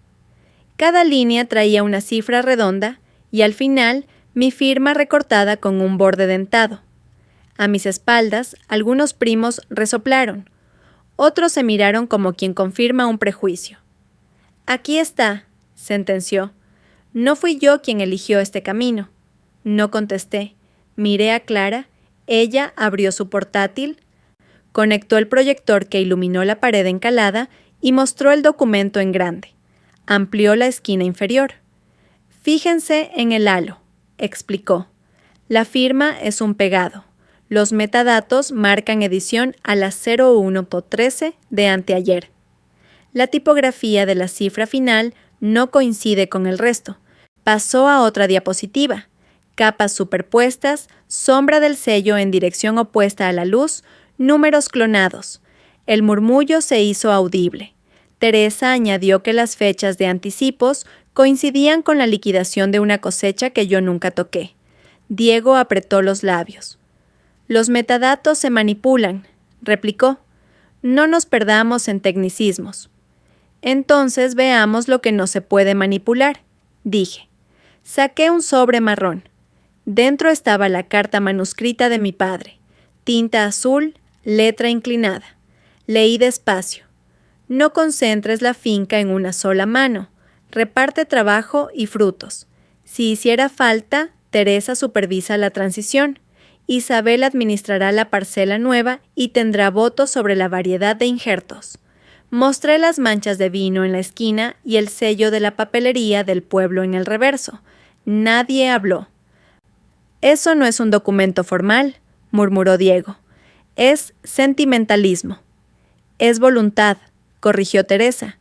Cada línea traía una cifra redonda y al final mi firma recortada con un borde dentado. A mis espaldas, algunos primos resoplaron. Otros se miraron como quien confirma un prejuicio. Aquí está, sentenció. No fui yo quien eligió este camino. No contesté. Miré a Clara. Ella abrió su portátil, conectó el proyector que iluminó la pared encalada y mostró el documento en grande. Amplió la esquina inferior. Fíjense en el halo, explicó. La firma es un pegado. Los metadatos marcan edición a las 01:13 de anteayer. La tipografía de la cifra final no coincide con el resto. Pasó a otra diapositiva. Capas superpuestas, sombra del sello en dirección opuesta a la luz, números clonados. El murmullo se hizo audible. Teresa añadió que las fechas de anticipos coincidían con la liquidación de una cosecha que yo nunca toqué. Diego apretó los labios. Los metadatos se manipulan, replicó. No nos perdamos en tecnicismos. Entonces veamos lo que no se puede manipular, dije. Saqué un sobre marrón. Dentro estaba la carta manuscrita de mi padre. Tinta azul, letra inclinada. Leí despacio. No concentres la finca en una sola mano. Reparte trabajo y frutos. Si hiciera falta, Teresa supervisa la transición. Isabel administrará la parcela nueva y tendrá voto sobre la variedad de injertos. Mostré las manchas de vino en la esquina y el sello de la papelería del pueblo en el reverso. Nadie habló. Eso no es un documento formal, murmuró Diego. Es sentimentalismo. Es voluntad, corrigió Teresa.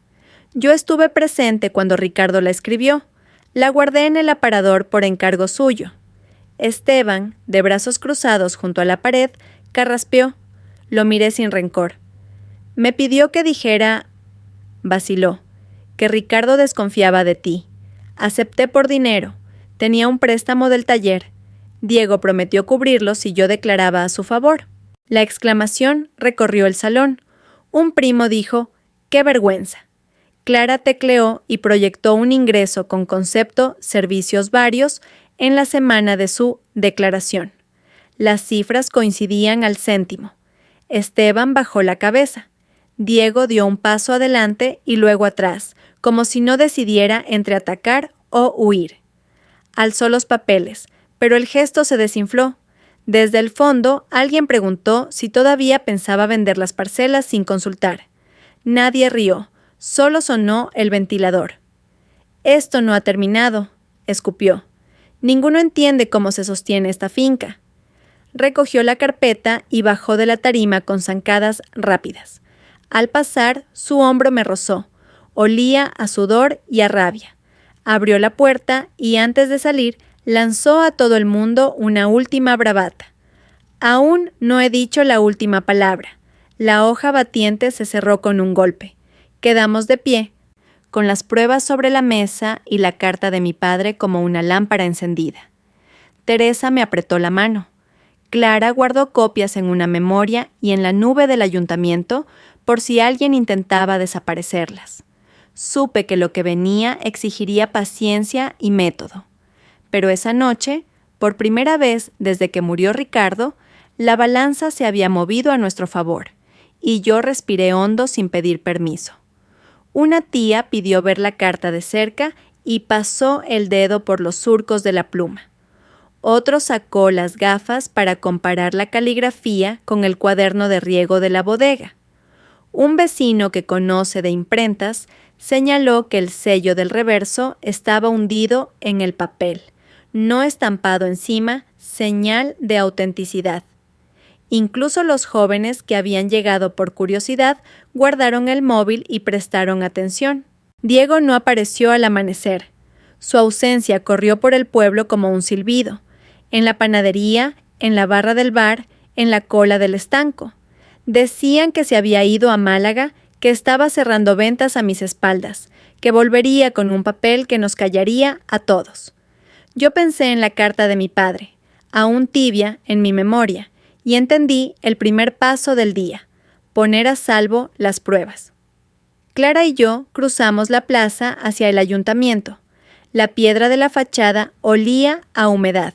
Yo estuve presente cuando Ricardo la escribió. La guardé en el aparador por encargo suyo. Esteban, de brazos cruzados junto a la pared, carraspeó. Lo miré sin rencor. Me pidió que dijera, vaciló, que Ricardo desconfiaba de ti. Acepté por dinero. Tenía un préstamo del taller. Diego prometió cubrirlo si yo declaraba a su favor. La exclamación recorrió el salón. Un primo dijo, ¡qué vergüenza! Clara tecleó y proyectó un ingreso con concepto servicios varios en la semana de su declaración. Las cifras coincidían al céntimo. Esteban bajó la cabeza. Diego dio un paso adelante y luego atrás, como si no decidiera entre atacar o huir. Alzó los papeles, pero el gesto se desinfló. Desde el fondo, alguien preguntó si todavía pensaba vender las parcelas sin consultar. Nadie rió, solo sonó el ventilador. Esto no ha terminado, escupió. Ninguno entiende cómo se sostiene esta finca. Recogió la carpeta y bajó de la tarima con zancadas rápidas. Al pasar, su hombro me rozó. Olía a sudor y a rabia. Abrió la puerta y antes de salir, lanzó a todo el mundo una última bravata. Aún no he dicho la última palabra. La hoja batiente se cerró con un golpe. Quedamos de pie, con las pruebas sobre la mesa y la carta de mi padre como una lámpara encendida. Teresa me apretó la mano. Clara guardó copias en una memoria y en la nube del ayuntamiento por si alguien intentaba desaparecerlas. Supe que lo que venía exigiría paciencia y método. Pero esa noche, por primera vez desde que murió Ricardo, la balanza se había movido a nuestro favor, y yo respiré hondo sin pedir permiso. Una tía pidió ver la carta de cerca y pasó el dedo por los surcos de la pluma. Otro sacó las gafas para comparar la caligrafía con el cuaderno de riego de la bodega. Un vecino que conoce de imprentas señaló que el sello del reverso estaba hundido en el papel, no estampado encima, señal de autenticidad. Incluso los jóvenes que habían llegado por curiosidad guardaron el móvil y prestaron atención. Diego no apareció al amanecer. Su ausencia corrió por el pueblo como un silbido. En la panadería, en la barra del bar, en la cola del estanco. Decían que se había ido a Málaga, que estaba cerrando ventas a mis espaldas, que volvería con un papel que nos callaría a todos. Yo pensé en la carta de mi padre, aún tibia en mi memoria, y entendí el primer paso del día, poner a salvo las pruebas. Clara y yo cruzamos la plaza hacia el ayuntamiento. La piedra de la fachada olía a humedad.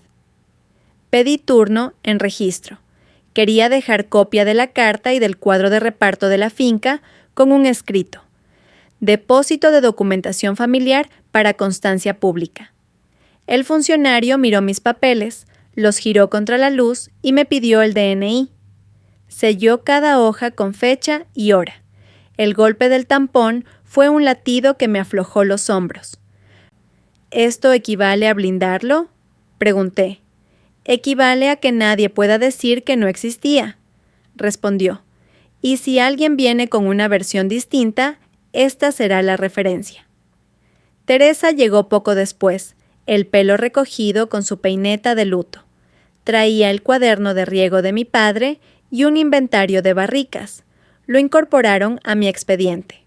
Pedí turno en registro. Quería dejar copia de la carta y del cuadro de reparto de la finca con un escrito: depósito de documentación familiar para constancia pública. El funcionario miró mis papeles, los giró contra la luz y me pidió el DNI. Selló cada hoja con fecha y hora. El golpe del tampón fue un latido que me aflojó los hombros. ¿Esto equivale a blindarlo?, pregunté. Equivale a que nadie pueda decir que no existía, respondió. Y si alguien viene con una versión distinta, esta será la referencia. Teresa llegó poco después, el pelo recogido con su peineta de luto. Traía el cuaderno de riego de mi padre y un inventario de barricas. Lo incorporaron a mi expediente.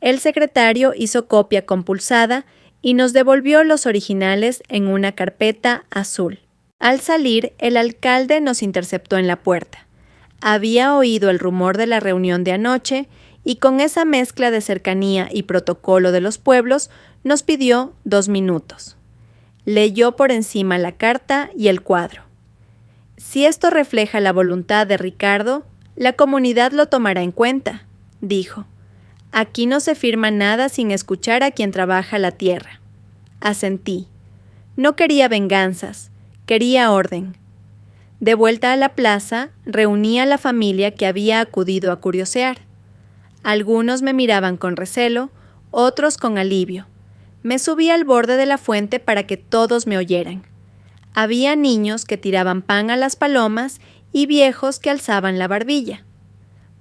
El secretario hizo copia compulsada y nos devolvió los originales en una carpeta azul. Al salir, el alcalde nos interceptó en la puerta. Había oído el rumor de la reunión de anoche y con esa mezcla de cercanía y protocolo de los pueblos nos pidió 2 minutos. Leyó por encima la carta y el cuadro. Si esto refleja la voluntad de Ricardo, la comunidad lo tomará en cuenta, dijo. Aquí no se firma nada sin escuchar a quien trabaja la tierra. Asentí. No quería venganzas, quería orden. De vuelta a la plaza, reuní a la familia que había acudido a curiosear. Algunos me miraban con recelo, otros con alivio. Me subí al borde de la fuente para que todos me oyeran. Había niños que tiraban pan a las palomas y viejos que alzaban la barbilla.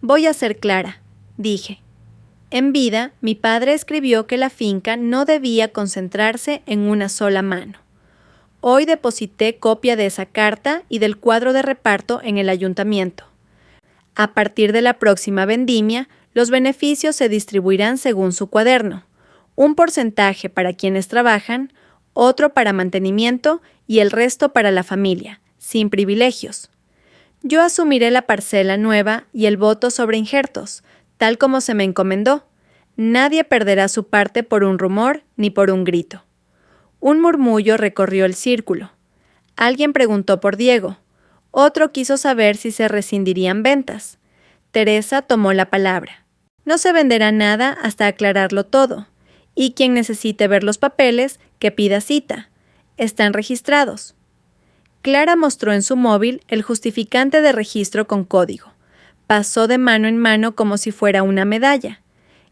Voy a ser clara, dije. En vida, mi padre escribió que la finca no debía concentrarse en una sola mano. Hoy deposité copia de esa carta y del cuadro de reparto en el ayuntamiento. A partir de la próxima vendimia, los beneficios se distribuirán según su cuaderno. Un porcentaje para quienes trabajan, otro para mantenimiento y el resto para la familia, sin privilegios. Yo asumiré la parcela nueva y el voto sobre injertos, tal como se me encomendó. Nadie perderá su parte por un rumor ni por un grito. Un murmullo recorrió el círculo. Alguien preguntó por Diego. Otro quiso saber si se rescindirían ventas. Teresa tomó la palabra. No se venderá nada hasta aclararlo todo. Y quien necesite ver los papeles, que pida cita. Están registrados. Clara mostró en su móvil el justificante de registro con código. Pasó de mano en mano como si fuera una medalla.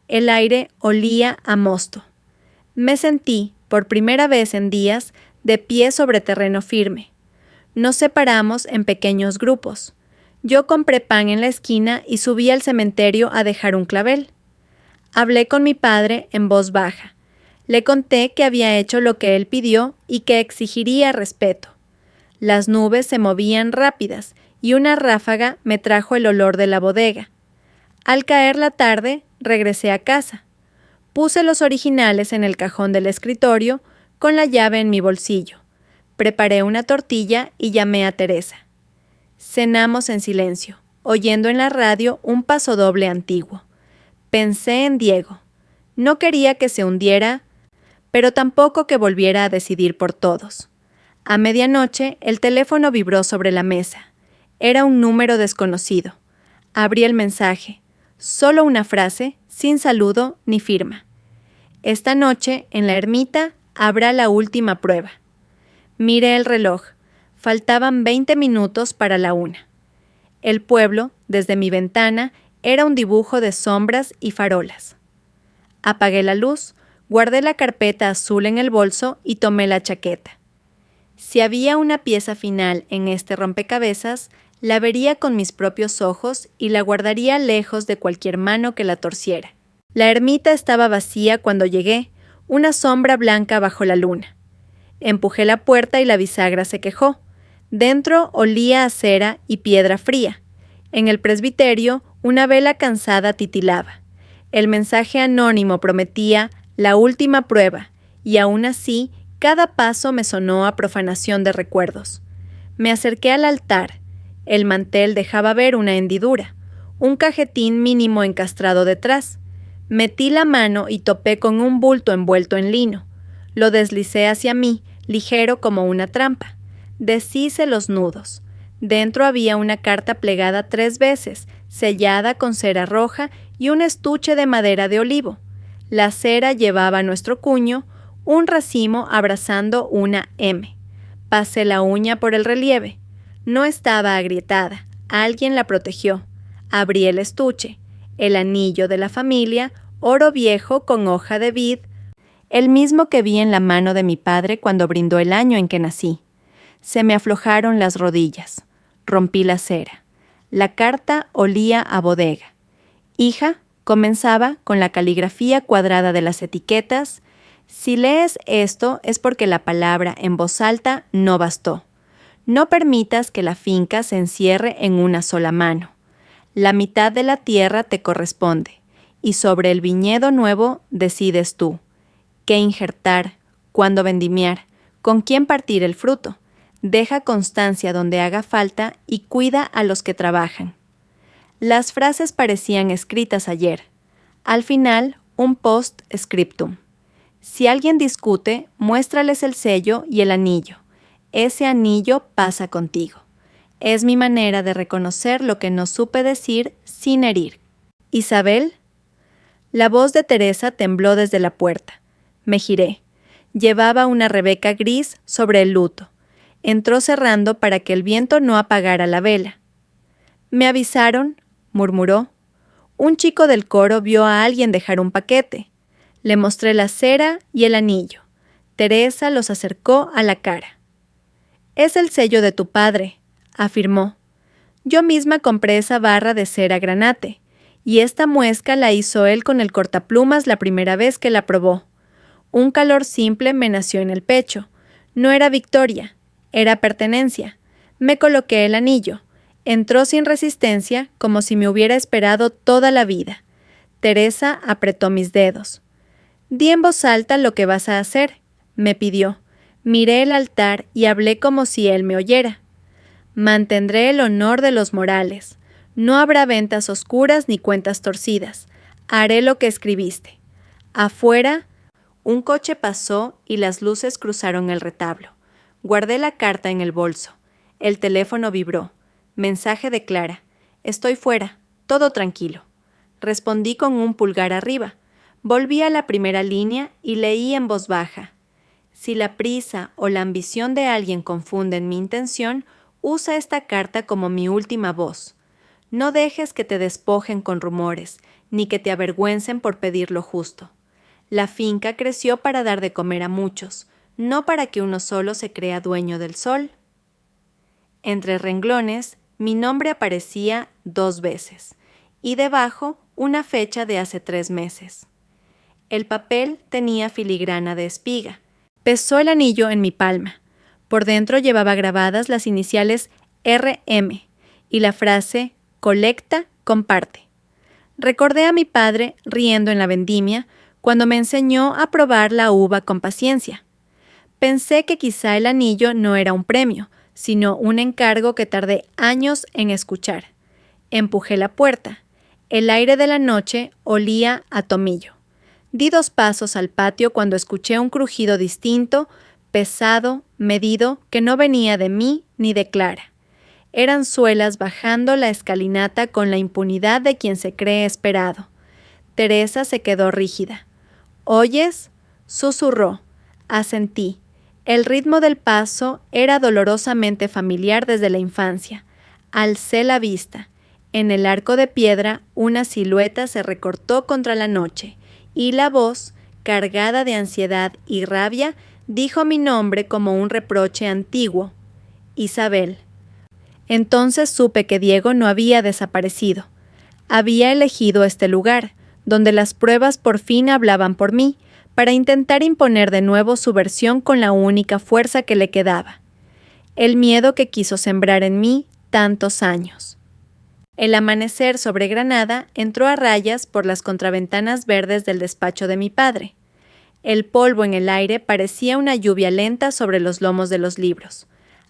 El aire olía a mosto. Me sentí, por primera vez en días, de pie sobre terreno firme. Nos separamos en pequeños grupos. Yo compré pan en la esquina y subí al cementerio a dejar un clavel. Hablé con mi padre en voz baja. Le conté que había hecho lo que él pidió y que exigiría respeto. Las nubes se movían rápidas y una ráfaga me trajo el olor de la bodega. Al caer la tarde, regresé a casa. Puse los originales en el cajón del escritorio, con la llave en mi bolsillo. Preparé una tortilla y llamé a Teresa. Cenamos en silencio, oyendo en la radio un pasodoble antiguo. Pensé en Diego. No quería que se hundiera, pero tampoco que volviera a decidir por todos. A medianoche, el teléfono vibró sobre la mesa. Era un número desconocido. Abrí el mensaje. Solo una frase, sin saludo ni firma. Esta noche, en la ermita, habrá la última prueba. Miré el reloj. Faltaban 20 minutos para la 1. El pueblo, desde mi ventana, era un dibujo de sombras y farolas. Apagué la luz, guardé la carpeta azul en el bolso y tomé la chaqueta. Si había una pieza final en este rompecabezas, la vería con mis propios ojos y la guardaría lejos de cualquier mano que la torciera. La ermita estaba vacía cuando llegué, una sombra blanca bajo la luna. Empujé la puerta y la bisagra se quejó. Dentro olía a cera y piedra fría. En el presbiterio, una vela cansada titilaba. El mensaje anónimo prometía la última prueba, y aún así, cada paso me sonó a profanación de recuerdos. Me acerqué al altar. El mantel dejaba ver una hendidura, un cajetín mínimo encastrado detrás. Metí la mano y topé con un bulto envuelto en lino. Lo deslicé hacia mí, ligero como una trampa. Deshice los nudos. Dentro había una carta plegada 3 veces, sellada con cera roja y un estuche de madera de olivo. La cera llevaba nuestro cuño, un racimo abrazando una M. Pasé la uña por el relieve. No estaba agrietada. Alguien la protegió. Abrí el estuche. El anillo de la familia, oro viejo con hoja de vid, el mismo que vi en la mano de mi padre cuando brindó el año en que nací. Se me aflojaron las rodillas. Rompí la cera. La carta olía a bodega. Hija, comenzaba con la caligrafía cuadrada de las etiquetas. Si lees esto es porque la palabra en voz alta no bastó. No permitas que la finca se encierre en una sola mano. La mitad de la tierra te corresponde, y sobre el viñedo nuevo decides tú. ¿Qué injertar? ¿Cuándo vendimiar? ¿Con quién partir el fruto? Deja constancia donde haga falta y cuida a los que trabajan. Las frases parecían escritas ayer. Al final, un post-scriptum. Si alguien discute, muéstrales el sello y el anillo. Ese anillo pasa contigo. Es mi manera de reconocer lo que no supe decir sin herir. ¿Isabel? La voz de Teresa tembló desde la puerta. Me giré. Llevaba una rebeca gris sobre el luto. Entró cerrando para que el viento no apagara la vela. «Me avisaron», murmuró. Un chico del coro vio a alguien dejar un paquete. Le mostré la cera y el anillo. Teresa los acercó a la cara. «Es el sello de tu padre», afirmó. «Yo misma compré esa barra de cera granate, y esta muesca la hizo él con el cortaplumas la primera vez que la probó. Un calor simple me nació en el pecho. No era victoria, era pertenencia. Me coloqué el anillo. Entró sin resistencia, como si me hubiera esperado toda la vida. Teresa apretó mis dedos. «Di en voz alta lo que vas a hacer», me pidió. Miré el altar y hablé como si él me oyera. «Mantendré el honor de los Morales. No habrá ventas oscuras ni cuentas torcidas. Haré lo que escribiste». Afuera, un coche pasó y las luces cruzaron el retablo. Guardé la carta en el bolso. El teléfono vibró. Mensaje de Clara. «Estoy fuera. Todo tranquilo». Respondí con un pulgar arriba. Volví a la primera línea y leí en voz baja. «Si la prisa o la ambición de alguien confunden mi intención, usa esta carta como mi última voz. No dejes que te despojen con rumores, ni que te avergüencen por pedir lo justo. La finca creció para dar de comer a muchos, no para que uno solo se crea dueño del sol». Entre renglones, mi nombre aparecía 2 veces, y debajo una fecha de hace 3 meses. El papel tenía filigrana de espiga. Pesó el anillo en mi palma. Por dentro llevaba grabadas las iniciales RM y la frase «Colecta, comparte». Recordé a mi padre riendo en la vendimia cuando me enseñó a probar la uva con paciencia. Pensé que quizá el anillo no era un premio, sino un encargo que tardé años en escuchar. Empujé la puerta. El aire de la noche olía a tomillo. Di 2 pasos al patio cuando escuché un crujido distinto, pesado, medido, que no venía de mí ni de Clara. Eran suelas bajando la escalinata con la impunidad de quien se cree esperado. Teresa se quedó rígida. «¿Oyes?», susurró. Asentí. El ritmo del paso era dolorosamente familiar desde la infancia. Alcé la vista. En el arco de piedra una silueta se recortó contra la noche, y la voz, cargada de ansiedad y rabia, dijo mi nombre como un reproche antiguo. «Isabel». Entonces supe que Diego no había desaparecido. Había elegido este lugar, donde las pruebas por fin hablaban por mí, para intentar imponer de nuevo su versión con la única fuerza que le quedaba. El miedo que quiso sembrar en mí tantos años. El amanecer sobre Granada entró a rayas por las contraventanas verdes del despacho de mi padre. El polvo en el aire parecía una lluvia lenta sobre los lomos de los libros.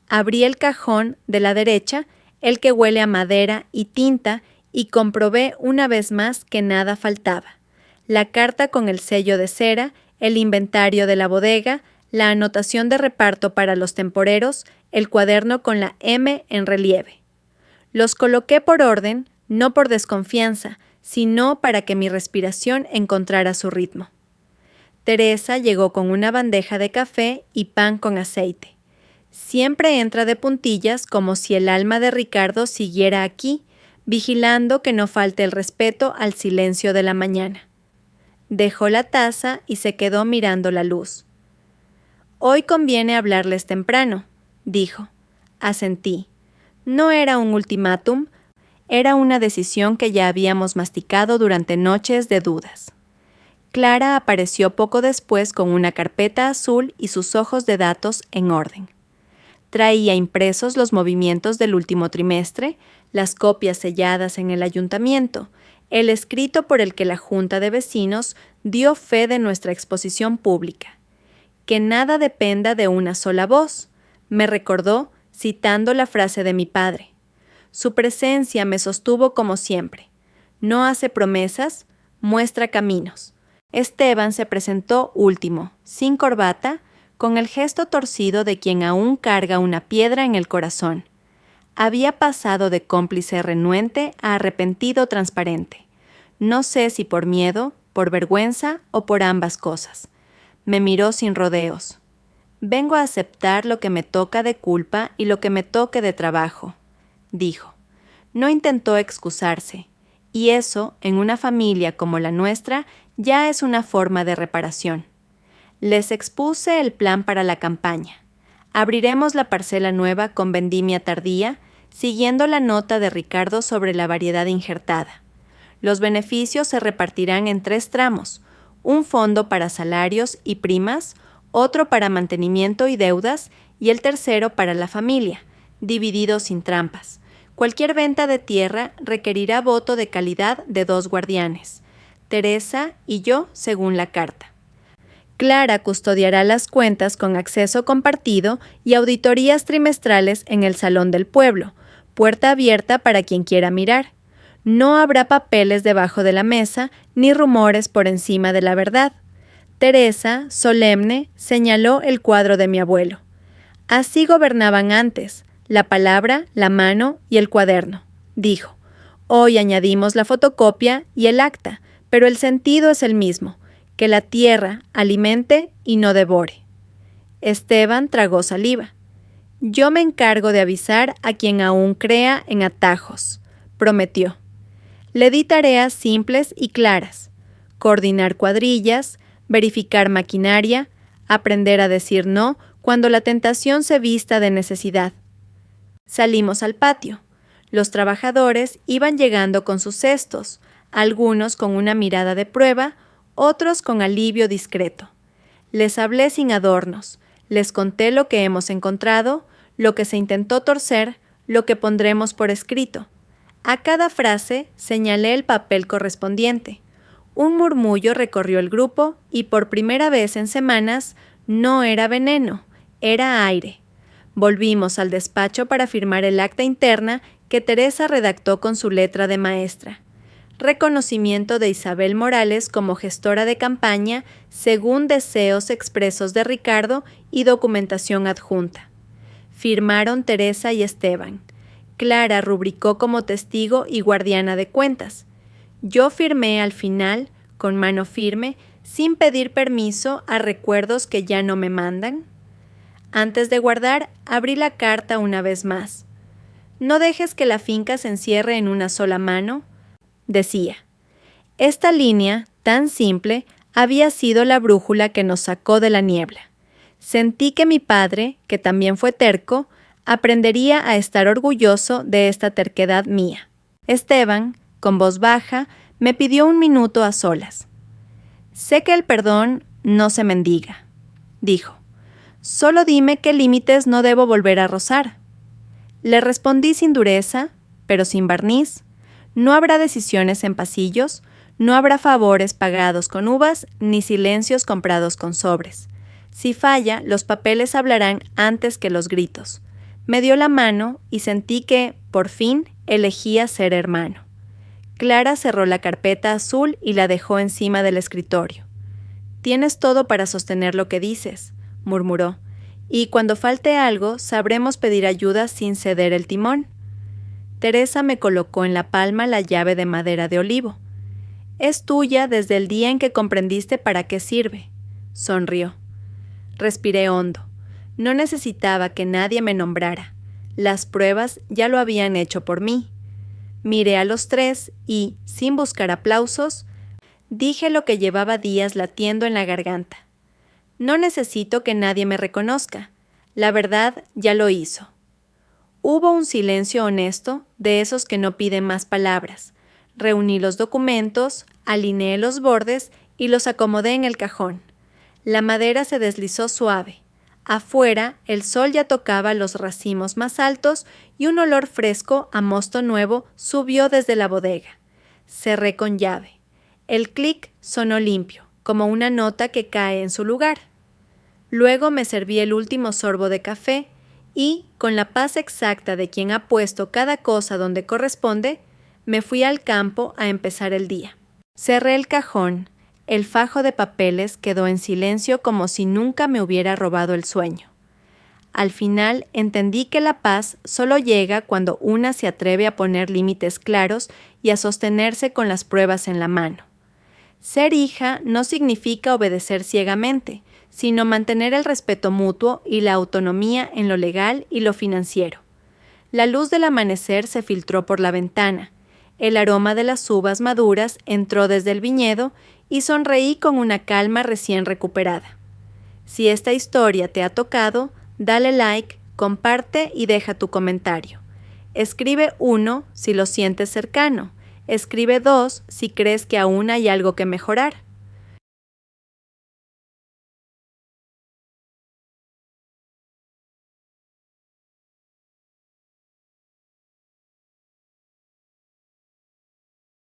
Abrí el cajón de la derecha, el que huele a madera y tinta, y comprobé una vez más que nada faltaba. La carta con el sello de cera, el inventario de la bodega, la anotación de reparto para los temporeros, el cuaderno con la M en relieve. Los coloqué por orden, no por desconfianza, sino para que mi respiración encontrara su ritmo. Teresa llegó con una bandeja de café y pan con aceite. Siempre entra de puntillas como si el alma de Ricardo siguiera aquí, vigilando que no falte el respeto al silencio de la mañana. Dejó la taza y se quedó mirando la luz. «Hoy conviene hablarles temprano», dijo. Asentí. No era un ultimátum, era una decisión que ya habíamos masticado durante noches de dudas. Clara apareció poco después con una carpeta azul y sus ojos de datos en orden. Traía impresos los movimientos del último trimestre, las copias selladas en el ayuntamiento, el escrito por el que la Junta de Vecinos dio fe de nuestra exposición pública. Que nada dependa de una sola voz, me recordó citando la frase de mi padre. Su presencia me sostuvo como siempre. No hace promesas, muestra caminos. Esteban se presentó último, sin corbata, con el gesto torcido de quien aún carga una piedra en el corazón. Había pasado de cómplice renuente a arrepentido transparente. No sé si por miedo, por vergüenza o por ambas cosas. Me miró sin rodeos. «Vengo a aceptar lo que me toca de culpa y lo que me toque de trabajo», dijo. No intentó excusarse, y eso, en una familia como la nuestra, ya es una forma de reparación. Les expuse el plan para la campaña. Abriremos la parcela nueva con vendimia tardía, siguiendo la nota de Ricardo sobre la variedad injertada. Los beneficios se repartirán en 3 tramos, un fondo para salarios y primas, otro para mantenimiento y deudas y el tercero para la familia, dividido sin trampas. Cualquier venta de tierra requerirá voto de calidad de 2 guardianes, Teresa y yo según la carta. Clara custodiará las cuentas con acceso compartido y auditorías trimestrales en el Salón del Pueblo, puerta abierta para quien quiera mirar. No habrá papeles debajo de la mesa ni rumores por encima de la verdad. Teresa, solemne, señaló el cuadro de mi abuelo. Así gobernaban antes, la palabra, la mano y el cuaderno, dijo. Hoy añadimos la fotocopia y el acta, pero el sentido es el mismo, que la tierra alimente y no devore. Esteban tragó saliva. Yo me encargo de avisar a quien aún crea en atajos, prometió. Le di tareas simples y claras: coordinar cuadrillas, verificar maquinaria, aprender a decir no cuando la tentación se vista de necesidad. Salimos al patio. Los trabajadores iban llegando con sus cestos, algunos con una mirada de prueba, otros con alivio discreto. Les hablé sin adornos, les conté lo que hemos encontrado, lo que se intentó torcer, lo que pondremos por escrito. A cada frase señalé el papel correspondiente. Un murmullo recorrió el grupo y por primera vez en semanas no era veneno, era aire. Volvimos al despacho para firmar el acta interna que Teresa redactó con su letra de maestra. Reconocimiento de Isabel Morales como gestora de campaña según deseos expresos de Ricardo y documentación adjunta. Firmaron Teresa y Esteban. Clara rubricó como testigo y guardiana de cuentas. Yo firmé al final, con mano firme, sin pedir permiso a recuerdos que ya no me mandan. Antes de guardar, abrí la carta una vez más. No dejes que la finca se encierre en una sola mano, decía. Esta línea, tan simple, había sido la brújula que nos sacó de la niebla. Sentí que mi padre, que también fue terco, aprendería a estar orgulloso de esta terquedad mía. Esteban, con voz baja, me pidió un minuto a solas. Sé que el perdón no se mendiga, dijo. Solo dime qué límites no debo volver a rozar. Le respondí sin dureza, pero sin barniz. No habrá decisiones en pasillos, no habrá favores pagados con uvas, ni silencios comprados con sobres. Si falla, los papeles hablarán antes que los gritos. Me dio la mano y sentí que, por fin, elegía ser hermano. Clara cerró la carpeta azul y la dejó encima del escritorio. «Tienes todo para sostener lo que dices», murmuró, «y cuando falte algo, sabremos pedir ayuda sin ceder el timón». Teresa me colocó en la palma la llave de madera de olivo. «Es tuya desde el día en que comprendiste para qué sirve», sonrió. Respiré hondo. No necesitaba que nadie me nombrara. Las pruebas ya lo habían hecho por mí. Miré a los tres y, sin buscar aplausos, dije lo que llevaba días latiendo en la garganta. No necesito que nadie me reconozca. La verdad ya lo hizo. Hubo un silencio honesto, de esos que no piden más palabras. Reuní los documentos, alineé los bordes y los acomodé en el cajón. La madera se deslizó suave. Afuera, el sol ya tocaba los racimos más altos y un olor fresco a mosto nuevo subió desde la bodega. Cerré con llave. El clic sonó limpio, como una nota que cae en su lugar. Luego me serví el último sorbo de café y, con la paz exacta de quien ha puesto cada cosa donde corresponde, me fui al campo a empezar el día. Cerré el cajón. El fajo de papeles quedó en silencio como si nunca me hubiera robado el sueño. Al final entendí que la paz solo llega cuando una se atreve a poner límites claros y a sostenerse con las pruebas en la mano. Ser hija no significa obedecer ciegamente, sino mantener el respeto mutuo y la autonomía en lo legal y lo financiero. La luz del amanecer se filtró por la ventana. El aroma de las uvas maduras entró desde el viñedo y sonreí con una calma recién recuperada. Si esta historia te ha tocado, dale like, comparte y deja tu comentario. Escribe 1 si lo sientes cercano. Escribe 2 si crees que aún hay algo que mejorar.